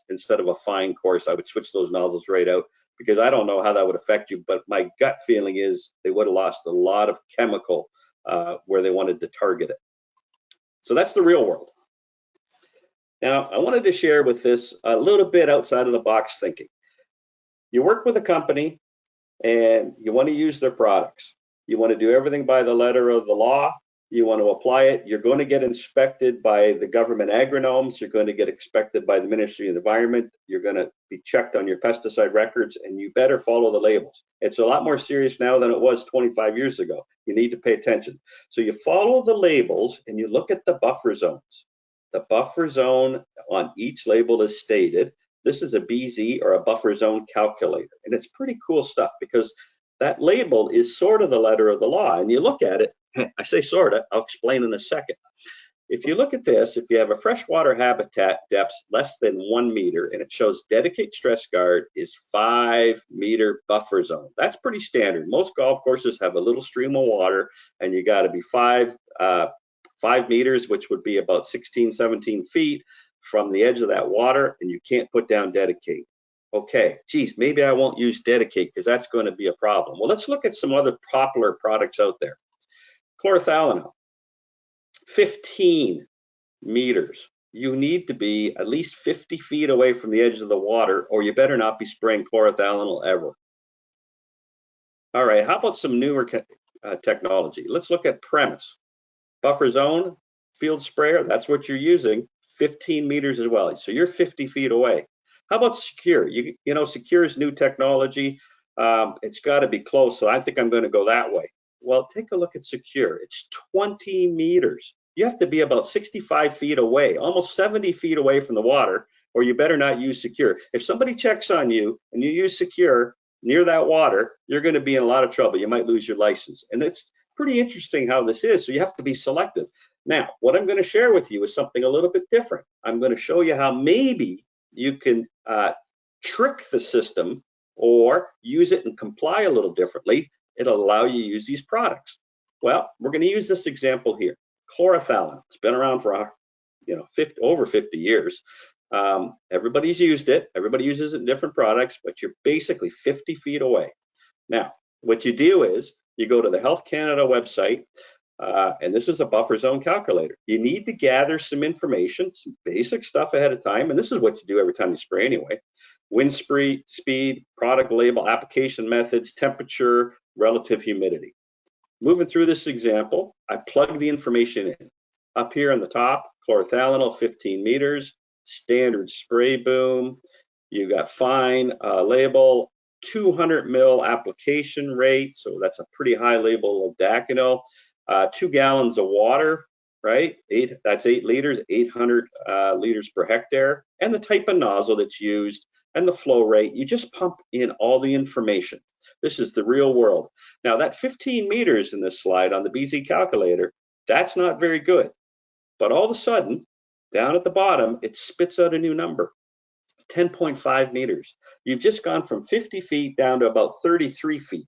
instead of a fine course. I would switch those nozzles right out, because I don't know how that would affect you, but my gut feeling is they would have lost a lot of chemical where they wanted to target it. So that's the real world. Now, I wanted to share with this a little bit outside of the box thinking. You work with a company and you want to use their products. You want to do everything by the letter of the law. you want to apply it, you're going to get inspected by the government agronomes, you're going to get inspected by the Ministry of the Environment, you're going to be checked on your pesticide records, and you better follow the labels. It's a lot more serious now than it was 25 years ago. You need to pay attention. So you follow the labels and you look at the buffer zones. The buffer zone on each label is stated. This is a BZ, or a buffer zone calculator, and it's pretty cool stuff because that label is sort of the letter of the law, and you look at it. I say sort of, I'll explain in a second. If you look at this, if you have a freshwater habitat depth less than 1 meter and it shows dedicate stress guard is 5 meter buffer zone. That's pretty standard. Most golf courses have a little stream of water and you got to be 5 meters, which would be about 16, 17 feet from the edge of that water, and you can't put down dedicate. Okay, geez, maybe I won't use dedicate because that's going to be a problem. Well, let's look at some other popular products out there. Chlorothalonil, 15 meters. You need to be at least 50 feet away from the edge of the water, or you better not be spraying chlorothalonil ever. All right, how about some newer technology? Let's look at Premise. Buffer zone, field sprayer, that's what you're using, 15 meters as well. So you're 50 feet away. How about Secure? You know, Secure is new technology. It's got to be close, so I think I'm going to go that way. Well, take a look at Secure. It's 20 meters. You have to be about 65 feet away, almost 70 feet away from the water, or you better not use Secure. If somebody checks on you and you use Secure near that water, you're going to be in a lot of trouble. You might lose your license. And it's pretty interesting how this is, so you have to be selective. Now, what I'm going to share with you is something a little bit different. I'm going to show you how maybe you can trick the system or use it and comply a little differently. It'll allow you to use these products. Well, we're going to use this example here. Chlorothalonil. It's been around for over 50 years. Everybody's used it. Everybody uses it in different products, but you're basically 50 feet away. Now, what you do is you go to the Health Canada website, and this is a buffer zone calculator. You need to gather some information, some basic stuff ahead of time, and this is what you do every time you spray anyway. Wind speed, product label, application methods, temperature, relative humidity. Moving through this example, I plug the information in. Up here on the top, chlorothalonil, 15 meters, standard spray boom. You got fine label, 200 mil application rate, so that's a pretty high label of Daconil. 2 gallons of water, right? That's 8 liters, 800 liters per hectare, and the type of nozzle that's used and the flow rate. You just pump in all the information. This is the real world. Now that 15 meters in this slide on the BZ calculator, that's not very good. But all of a sudden, down at the bottom, it spits out a new number, 10.5 meters. You've just gone from 50 feet down to about 33 feet.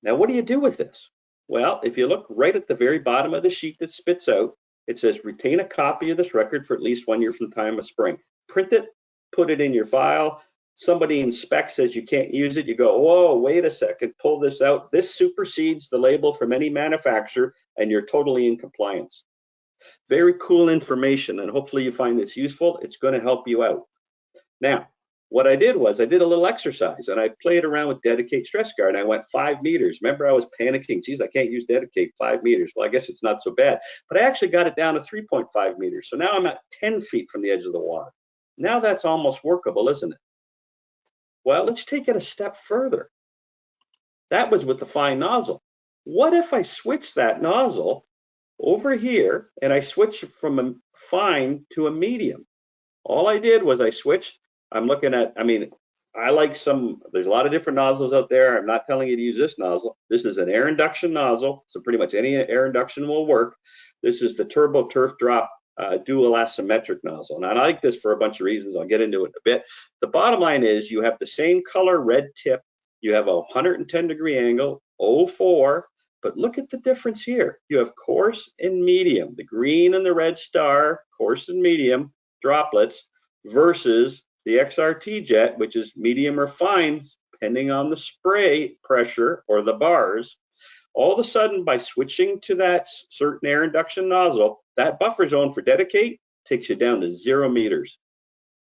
Now, what do you do with this? Well, if you look right at the very bottom of the sheet that spits out, it says retain a copy of this record for at least 1 year from the time of spraying. Print it, put it in your file. Somebody inspects, says you can't use it. You go, whoa, wait a second, pull this out. This supersedes the label from any manufacturer, and you're totally in compliance. Very cool information, and hopefully you find this useful. It's going to help you out. Now, what I did was I did a little exercise, and I played around with dedicate stress guard, and I went 5 meters. Remember, I was panicking. Geez, I can't use dedicate 5 meters. Well, I guess it's not so bad. But I actually got it down to 3.5 meters. So now I'm at 10 feet from the edge of the water. Now that's almost workable, isn't it? Well, let's take it a step further. That was with the fine nozzle. What if I switch that nozzle over here and I switch from a fine to a medium? All I did was I switched. I'm looking at, I like there's a lot of different nozzles out there. I'm not telling you to use this nozzle. This is an air induction nozzle, so pretty much any air induction will work. This is the Turbo Turf Drop dual asymmetric nozzle. And I like this for a bunch of reasons. I'll get into it in a bit. The bottom line is you have the same color red tip. You have a 110-degree angle, 0.4, but look at the difference here. You have coarse and medium, the green and the red star, coarse and medium droplets versus the XRT jet, which is medium or fine, depending on the spray pressure or the bars. All of a sudden, by switching to that certain air induction nozzle, that buffer zone for dedicate takes you down to 0 meters.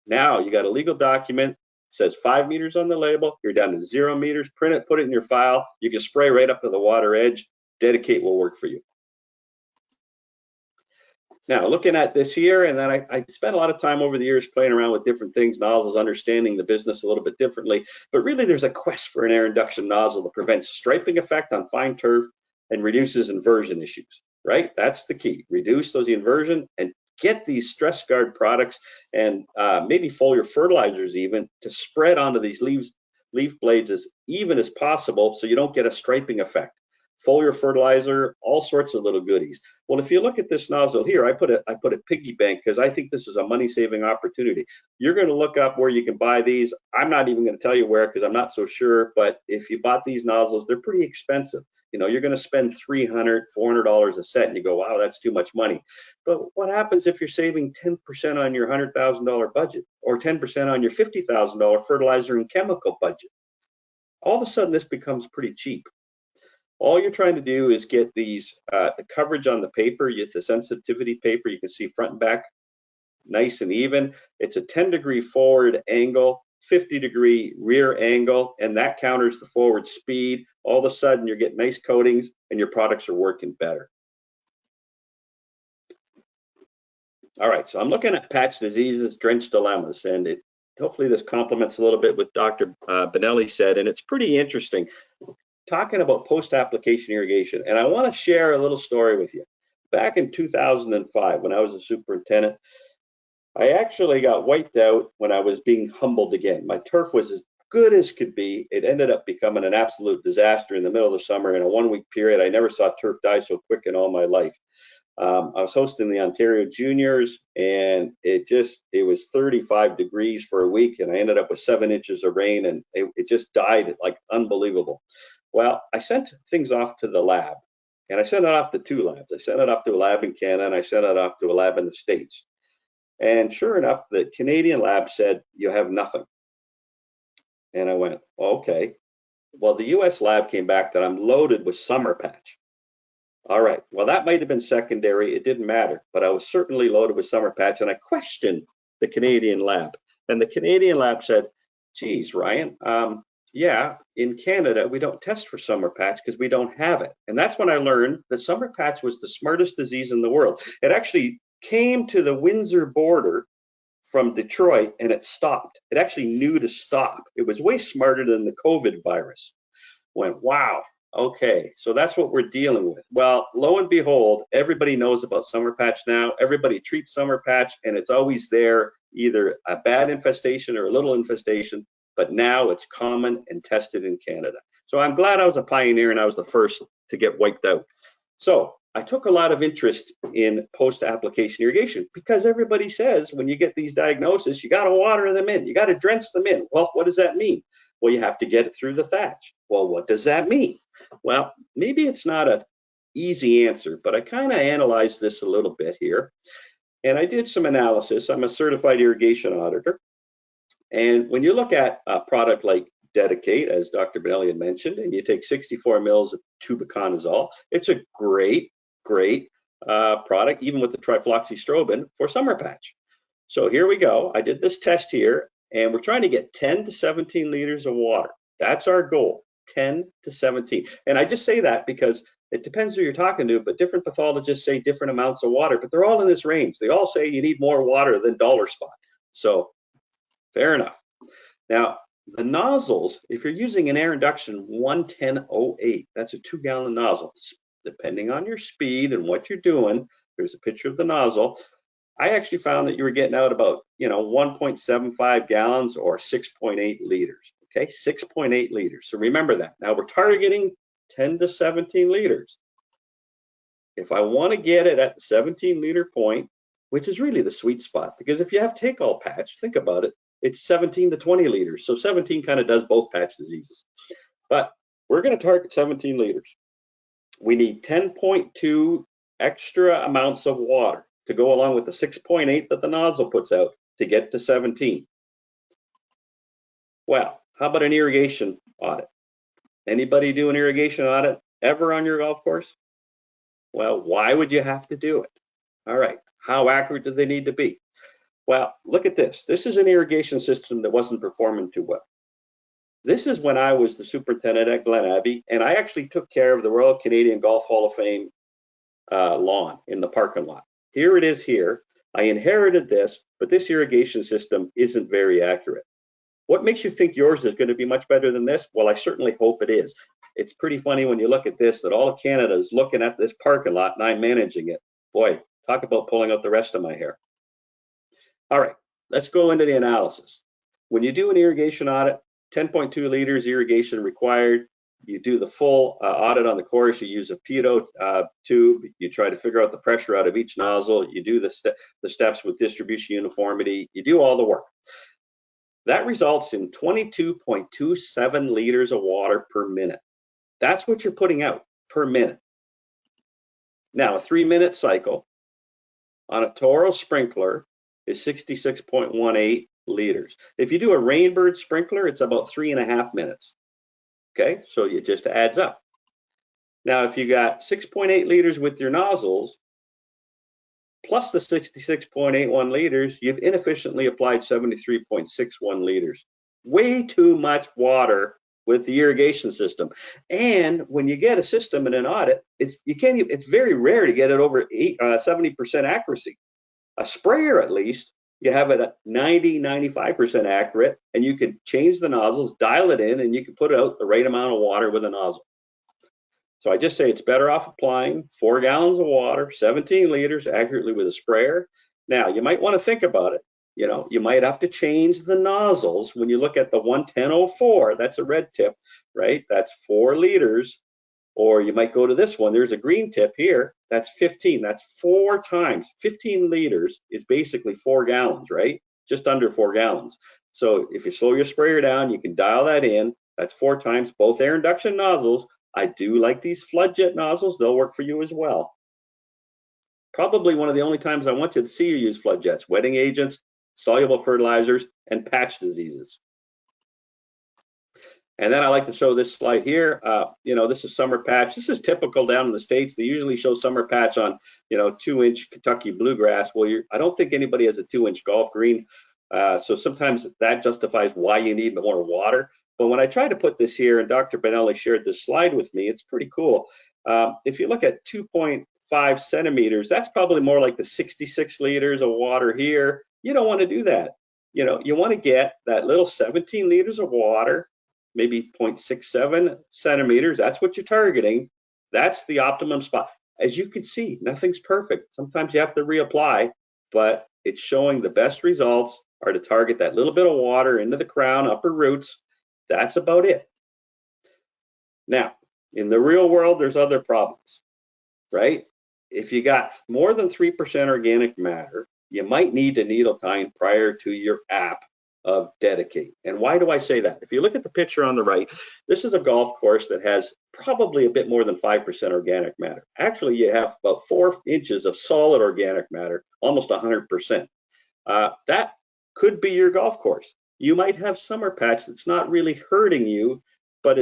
Now you got a legal document, says 5 meters on the label, you're down to 0 meters, print it, put it in your file, you can spray right up to the water edge. Dedicate will work for you. Now, looking at this here, and then I spent a lot of time over the years playing around with different things, nozzles, understanding the business a little bit differently. But really, there's a quest for an air induction nozzle that prevents striping effect on fine turf and reduces inversion issues, right? That's the key. Reduce those inversion and get these stress guard products and maybe foliar fertilizers even to spread onto these leaf blades as even as possible so you don't get a striping effect. Foliar fertilizer, all sorts of little goodies. Well, if you look at this nozzle here, I put a piggy bank because I think this is a money-saving opportunity. You're going to look up where you can buy these. I'm not even going to tell you where because I'm not so sure, but if you bought these nozzles, they're pretty expensive. You know, you're going to spend $300, $400 a set, and you go, wow, that's too much money. But what happens if you're saving 10% on your $100,000 budget or 10% on your $50,000 fertilizer and chemical budget? All of a sudden, this becomes pretty cheap. All you're trying to do is get these, the coverage on the paper, you get the sensitivity paper, you can see front and back, nice and even. It's a 10-degree forward angle, 50-degree rear angle, and that counters the forward speed. All of a sudden, you're getting nice coatings and your products are working better. All right, so I'm looking at patch diseases, drench dilemmas, and hopefully this complements a little bit what Dr. Benelli said, and it's pretty interesting. Talking about post-application irrigation, and I want to share a little story with you. Back in 2005, when I was a superintendent, I actually got wiped out when I was being humbled again. My turf was as good as could be. It ended up becoming an absolute disaster in the middle of the summer in a one-week period. I never saw turf die so quick in all my life. I was hosting the Ontario Juniors, and it was 35 degrees for a week, and I ended up with 7 inches of rain, and it just died like unbelievable. Well, I sent things off to the lab, and I sent it off to 2 labs. I sent it off to a lab in Canada, and I sent it off to a lab in the States. And sure enough, the Canadian lab said, you have nothing. And I went, okay. Well, the US lab came back that I'm loaded with summer patch. All right, well, that might have been secondary. It didn't matter, but I was certainly loaded with summer patch, and I questioned the Canadian lab. And the Canadian lab said, geez, Ryan, yeah, in Canada, we don't test for summer patch because we don't have it. And that's when I learned that summer patch was the smartest disease in the world. It actually came to the Windsor border from Detroit and it stopped. It actually knew to stop. It was way smarter than the COVID virus. Went, wow, okay, so that's what we're dealing with. Well, lo and behold, everybody knows about summer patch now. Everybody treats summer patch and it's always there, either a bad infestation or a little infestation. But now it's common and tested in Canada. So I'm glad I was a pioneer and I was the first to get wiped out. So I took a lot of interest in post-application irrigation because everybody says when you get these diagnoses, you got to water them in, you got to drench them in. Well, what does that mean? Well, you have to get it through the thatch. Well, what does that mean? Well, maybe it's not an easy answer, but I kind of analyzed this a little bit here. And I did some analysis. I'm a certified irrigation auditor. And when you look at a product like Dedicate, as Dr. Benelli had mentioned, and you take 64 mils of tubiconazole, it's a great product, even with the trifloxystrobin for summer patch. So here we go. I did this test here, and we're trying to get 10 to 17 liters of water. That's our goal, 10 to 17. And I just say that because it depends who you're talking to, but different pathologists say different amounts of water, but they're all in this range. They all say you need more water than dollar spot. So fair enough. Now, the nozzles, if you're using an air induction 11008, that's a 2-gallon nozzle. Depending on your speed and what you're doing, there's a picture of the nozzle. I actually found that you were getting out about, 1.75 gallons or 6.8 liters. Okay, 6.8 liters. So remember that. Now we're targeting 10 to 17 liters. If I want to get it at the 17-liter point, which is really the sweet spot, because if you have take-all patch, think about it, it's 17 to 20 liters. So 17 kind of does both patch diseases. But we're going to target 17 liters. We need 10.2 extra amounts of water to go along with the 6.8 that the nozzle puts out to get to 17. Well, how about an irrigation audit? Anybody do an irrigation audit ever on your golf course? Well, why would you have to do it? All right, how accurate do they need to be? Well, look at this. This is an irrigation system that wasn't performing too well. This is when I was the superintendent at Glen Abbey, and I actually took care of the Royal Canadian Golf Hall of Fame lawn in the parking lot. Here it is here. I inherited this, but this irrigation system isn't very accurate. What makes you think yours is going to be much better than this? Well, I certainly hope it is. It's pretty funny when you look at this, that all of Canada is looking at this parking lot and I'm managing it. Boy, talk about pulling out the rest of my hair. All right, let's go into the analysis. When you do an irrigation audit, 10.2 liters irrigation required. You do the full audit on the course. You use a pitot tube. You try to figure out the pressure out of each nozzle. You do the steps with distribution uniformity. You do all the work. That results in 22.27 liters of water per minute. That's what you're putting out per minute. Now, a 3-minute cycle on a Toro sprinkler is 66.18 liters. If you do a Rainbird sprinkler, it's about 3.5 minutes. Okay, so it just adds up. Now, if you got 6.8 liters with your nozzles, plus the 66.81 liters, you've inefficiently applied 73.61 liters. Way too much water with the irrigation system. And when you get a system in an audit, it's very rare to get it over 70% accuracy. A sprayer, at least, you have it at 90-95% accurate, and you can change the nozzles, dial it in, and you can put out the right amount of water with a nozzle. So I just say it's better off applying 4 gallons of water, 17 liters accurately with a sprayer. Now, you might want to think about it. You know, you might have to change the nozzles. When you look at the 11004, that's a red tip, right? That's 4 liters. Or you might go to this one. There's a green tip here. That's 15. That's 4 times. 15 liters is basically 4 gallons, right? Just under 4 gallons. So if you slow your sprayer down, you can dial that in. That's 4 times both air induction nozzles. I do like these flood jet nozzles. They'll work for you as well. Probably one of the only times I want you to see you use flood jets: wetting agents, soluble fertilizers, and patch diseases. And then I like to show this slide here. You know, this is summer patch. This is typical down in the States. They usually show summer patch on, you know, 2-inch Kentucky bluegrass. Well, I don't think anybody has a 2-inch golf green. So sometimes that justifies why you need more water. But when I try to put this here, and Dr. Benelli shared this slide with me, it's pretty cool. If you look at 2.5 centimeters, that's probably more like the 66 liters of water here. You don't want to do that. You know, you want to get that little 17 liters of water, maybe 0.67 centimeters. That's what you're targeting. That's the optimum spot. As you can see, nothing's perfect. Sometimes you have to reapply, but it's showing the best results are to target that little bit of water into the crown, upper roots. That's about it. Now, in the real world, there's other problems, right? If you got more than 3% organic matter, you might need to needle time prior to your app of Dedicate. And why do I say that? If you look at the picture on the right, this is a golf course that has probably a bit more than 5% organic matter. Actually, you have about 4 inches of solid organic matter, almost 100%. That could be your golf course. You might have summer patch that's not really hurting you, but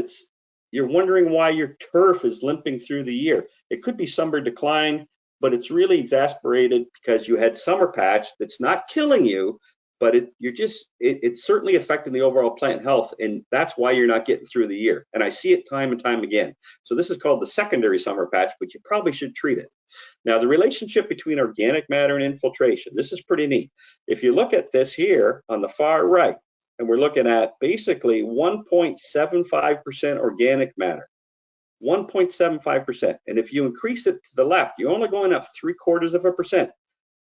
you're wondering why your turf is limping through the year. It could be summer decline, but it's really exasperated because you had summer patch that's not killing you, but it's certainly affecting the overall plant health, and that's why you're not getting through the year. And I see it time and time again. So this is called the secondary summer patch, but you probably should treat it. Now, the relationship between organic matter and infiltration, this is pretty neat. If you look at this here on the far right, and we're looking at basically 1.75% organic matter, 1.75%. And if you increase it to the left, you're only going up 0.75%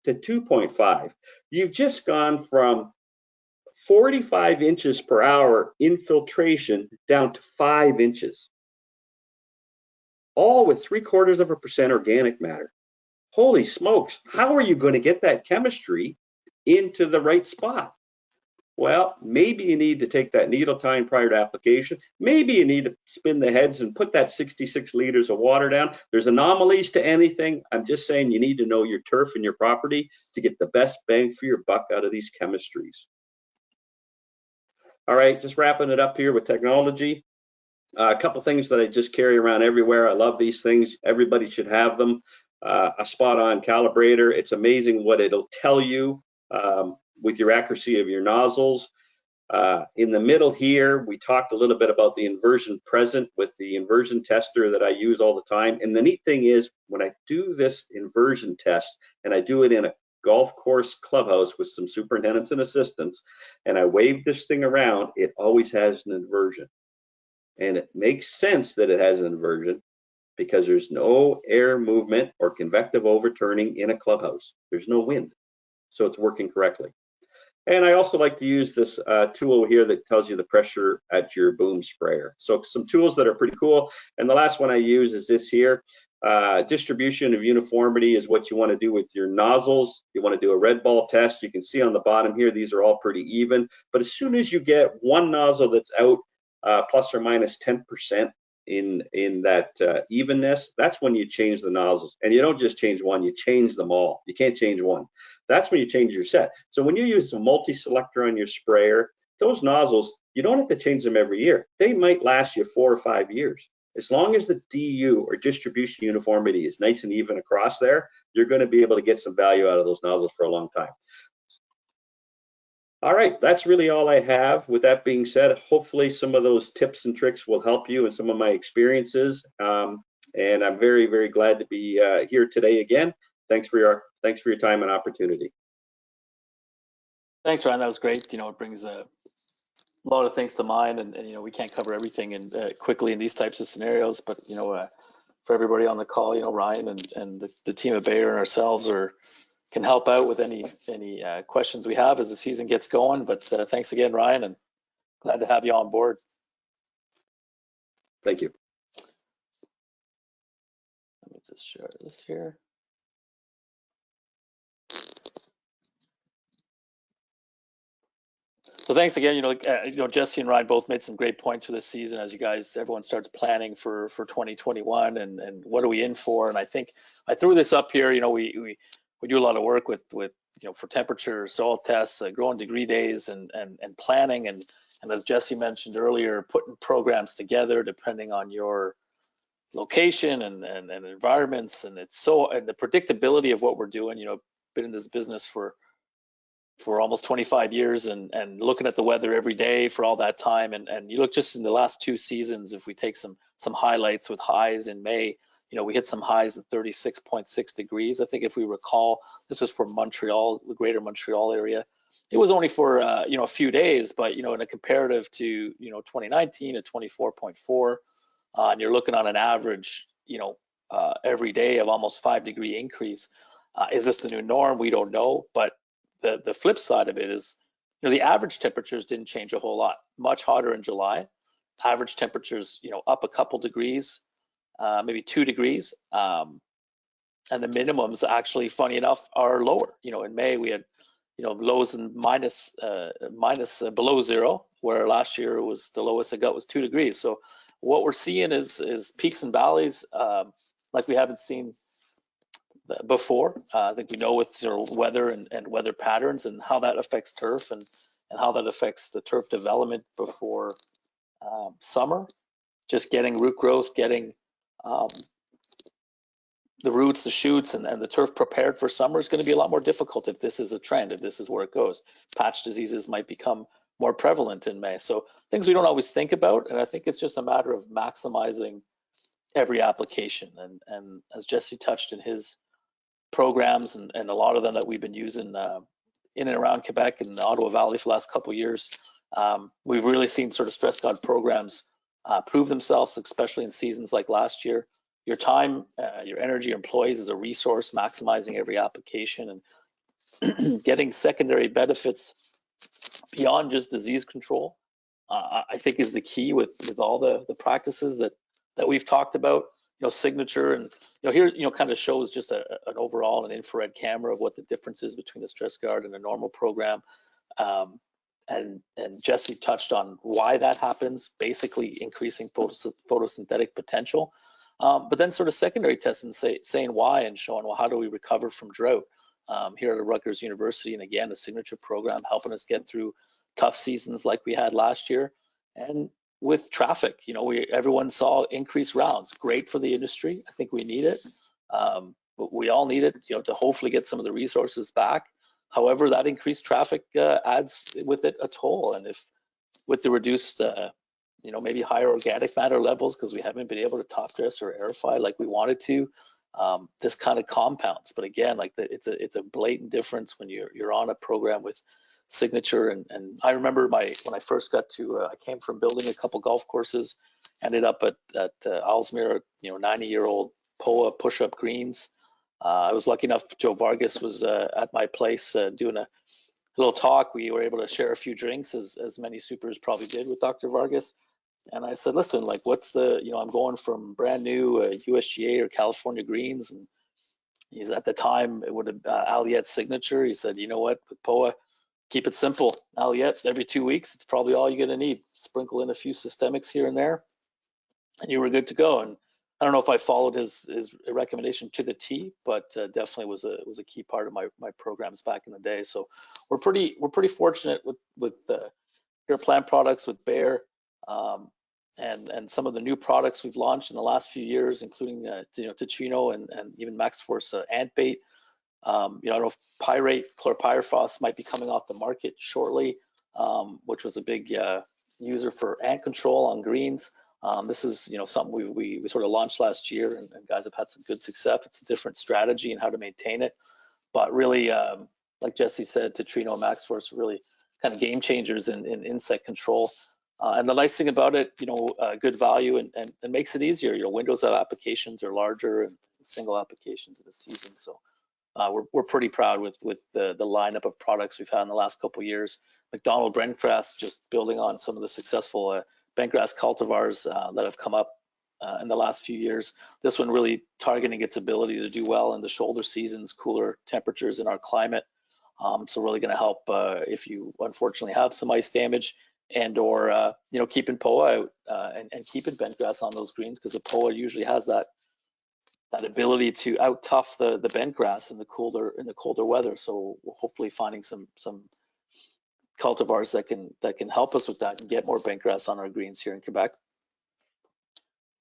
to 2.5. You've just gone from 45 inches per hour infiltration down to 5 inches, all with 0.75% organic matter. Holy smokes, how are you going to get that chemistry into the right spot? Well, maybe you need to take that needle time prior to application. Maybe you need to spin the heads and put that 66 liters of water down. There's anomalies to anything. I'm just saying you need to know your turf and your property to get the best bang for your buck out of these chemistries. All right, just wrapping it up here with technology. A couple things that I just carry around everywhere. I love these things. Everybody should have them. A spot-on calibrator. It's amazing what it'll tell you with your accuracy of your nozzles. In the middle here, we talked a little bit about the inversion present with the inversion tester that I use all the time. And the neat thing is when I do this inversion test and I do it in a golf course clubhouse with some superintendents and assistants, and I wave this thing around, it always has an inversion. And it makes sense that it has an inversion because there's no air movement or convective overturning in a clubhouse. There's no wind, so it's working correctly. And I also like to use this tool here that tells you the pressure at your boom sprayer. So some tools that are pretty cool. And the last one I use is this here. Distribution of uniformity is what you want to do with your nozzles. You want to do a red ball test. You can see on the bottom here, these are all pretty even. But as soon as you get one nozzle that's out plus or minus 10% in that evenness, that's when you change the nozzles. And you don't just change one, you change them all. You can't change one. That's when you change your set. So when you use a multi-selector on your sprayer, those nozzles, you don't have to change them every year. They might last you 4 or 5 years. As long as the DU or distribution uniformity is nice and even across there, you're going to be able to get some value out of those nozzles for a long time. All right, that's really all I have. With that being said, hopefully some of those tips and tricks will help you in some of my experiences. And I'm very, very glad to be here today again. Thanks for your time and opportunity. Thanks, Ryan. That was great. You know, it brings a lot of things to mind, and you know, we can't cover everything quickly in these types of scenarios. But you know, for everybody on the call, you know, Ryan and the team at Bayer and ourselves can help out with any questions we have as the season gets going. But thanks again, Ryan, and glad to have you on board. Thank you. Let me just share this here. So thanks again. You know, Jesse and Ryan both made some great points for this season as everyone starts planning for 2021 and what are we in for. And I think I threw this up here. You know, we do a lot of work with you know, for temperature, soil tests, growing degree days, and planning, and as Jesse mentioned earlier, putting programs together depending on your location and environments, and and the predictability of what we're doing. You know, been in this business for almost 25 years and looking at the weather every day for all that time, and you look just in the last 2 seasons, if we take some highlights with highs in May, you know, we hit some highs of 36.6 degrees. I think if we recall, this is for Montreal, the greater Montreal area. It was only for you know, a few days, but you know, in a comparative to, you know, 2019 at 24.4, and you're looking on an average, you know, every day of almost 5-degree increase. Is this the new norm? We don't know, but the flip side of it is, you know, the average temperatures didn't change a whole lot. Much hotter in July. Average temperatures, you know, up a couple degrees, maybe 2 degrees, and the minimums actually, funny enough, are lower. You know, in May we had, you know, lows and minus below zero, where last year was the lowest it got was 2 degrees. So what we're seeing is peaks and valleys like we haven't seen before. I think we know with, you know, weather and weather patterns and how that affects turf and how that affects the turf development before summer. Just getting root growth, getting the roots, the shoots, and the turf prepared for summer is going to be a lot more difficult if this is a trend, if this is where it goes. Patch diseases might become more prevalent in May. So things we don't always think about, and I think it's just a matter of maximizing every application. And as Jesse touched in his programs and a lot of them that we've been using in and around Quebec and the Ottawa Valley for the last couple of years, we've really seen sort of stress God programs prove themselves, especially in seasons like last year. Your time, your energy, your employees is a resource, maximizing every application and getting secondary benefits beyond just disease control, I think is the key with all the practices that we've talked about. You know, signature, and you know, here, you know, kind of shows just an overall, an infrared camera of what the difference is between the stress guard and a normal program. And Jesse touched on why that happens, basically increasing photosynthetic potential. But then sort of secondary tests and saying why and showing, well, how do we recover from drought here at Rutgers University? And again, a signature program helping us get through tough seasons like we had last year. And with traffic, you know, everyone saw increased rounds, great for the industry. I think we need it, but we all need it, you know, to hopefully get some of the resources back. However, that increased traffic adds with it a toll. And if with the reduced, maybe higher organic matter levels because we haven't been able to top dress or aerify like we wanted to. This kind of compounds, but again, like it's a blatant difference when you're on a program with Signature. And I remember when I first got to, I came from building a couple golf courses, ended up at Owlsmere, 90-year-old POA push-up greens. I was lucky enough, Joe Vargas was at my place doing a little talk. We were able to share a few drinks, as many supers probably did with Dr. Vargas. And I said, listen, like, what's I'm going from brand new USGA or California greens. And he's at the time, it would have Aliette Signature. He said, you know what, with POA, keep it simple. Aliette, every 2 weeks, it's probably all you're going to need. Sprinkle in a few systemics here and there, and you were good to go. And I don't know if I followed his recommendation to the T, but definitely was a key part of my programs back in the day. So we're pretty fortunate with Pure Plant products, with Bayer, and some of the new products we've launched in the last few years, including Ticino and even MaxForce ant bait. I don't know if pyrate chlorpyrifos might be coming off the market shortly, which was a big user for ant control on greens. This is something we sort of launched last year, and guys have had some good success. It's a different strategy and how to maintain it, but really, like Jesse said, Ticino and MaxForce really kind of game changers in insect control. And the nice thing about it, good value and makes it easier. Windows of applications are larger and single applications in a season. So we're pretty proud with the lineup of products we've had in the last couple of years. McDonald Bentgrass, just building on some of the successful bentgrass cultivars that have come up in the last few years. This one really targeting its ability to do well in the shoulder seasons, cooler temperatures in our climate. So really going to help if you unfortunately have some ice damage, and or keeping POA out and keeping bentgrass on those greens, because the POA usually has that ability to out tough the bentgrass in the colder weather. So we're hopefully finding some cultivars that can help us with that and get more bentgrass on our greens here in Quebec.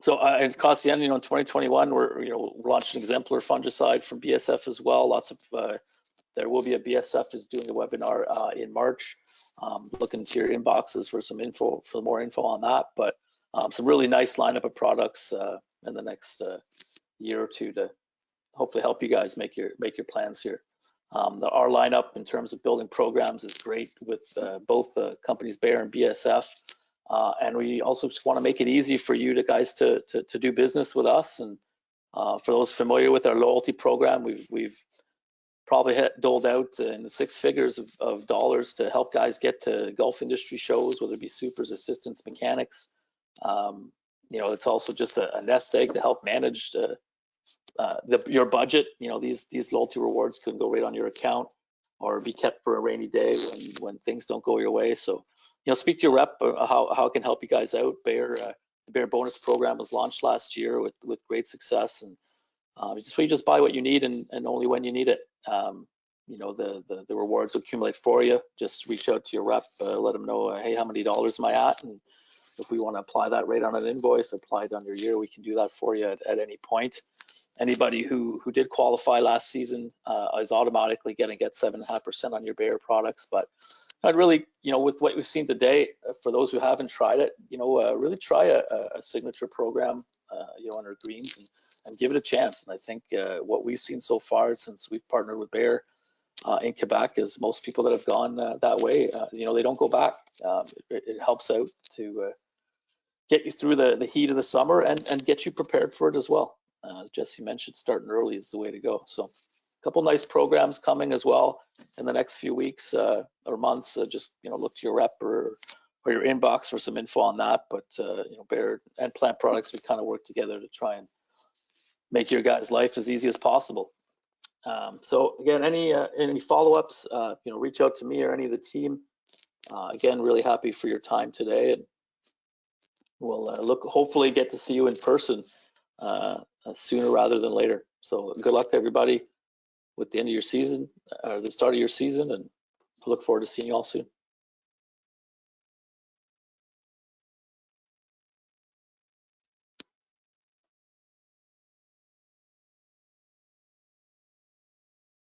So at Cassian, in 2021, we're launching exemplar fungicide from BSF as well. Lots of there will be a BSF is doing a webinar in March. Look into your inboxes for more info on that. But some really nice lineup of products in the next year or two to hopefully help you guys make your plans here. Our lineup in terms of building programs is great with both the companies Bayer and BSF, and we also just want to make it easy for you guys to do business with us. And for those familiar with our loyalty program, we've probably doled out in the six figures of dollars to help guys get to golf industry shows, whether it be supers, assistants, mechanics. It's also just a nest egg to help manage your budget. These loyalty rewards can go right on your account or be kept for a rainy day when things don't go your way. So, speak to your rep how it can help you guys out. The Bayer bonus program was launched last year with great success, and you just buy what you need and only when you need it. The rewards accumulate for you. Just reach out to your rep, let them know, hey, how many dollars am I at? And if we want to apply that rate on an invoice, apply it on your year, we can do that for you at any point. Anybody who did qualify last season is automatically going to get 7.5% on your Bayer products. But I'd really, with what we've seen today, for those who haven't tried it, really try a signature program, on our greens and give it a chance. And I think what we've seen so far since we've partnered with Bayer in Quebec is most people that have gone that way, they don't go back. It helps out to get you through the heat of the summer and get you prepared for it as well. As Jesse mentioned, starting early is the way to go. So a couple nice programs coming as well in the next few weeks or months. Just look to your rep or your inbox for some info on that. But Bayer and Plant Products, we kind of work together to try and make your guys' life as easy as possible. So again, any follow-ups, reach out to me or any of the team. Again, really happy for your time today, and we'll hopefully get to see you in person sooner rather than later. So good luck to everybody with the end of your season or the start of your season, and I look forward to seeing you all soon.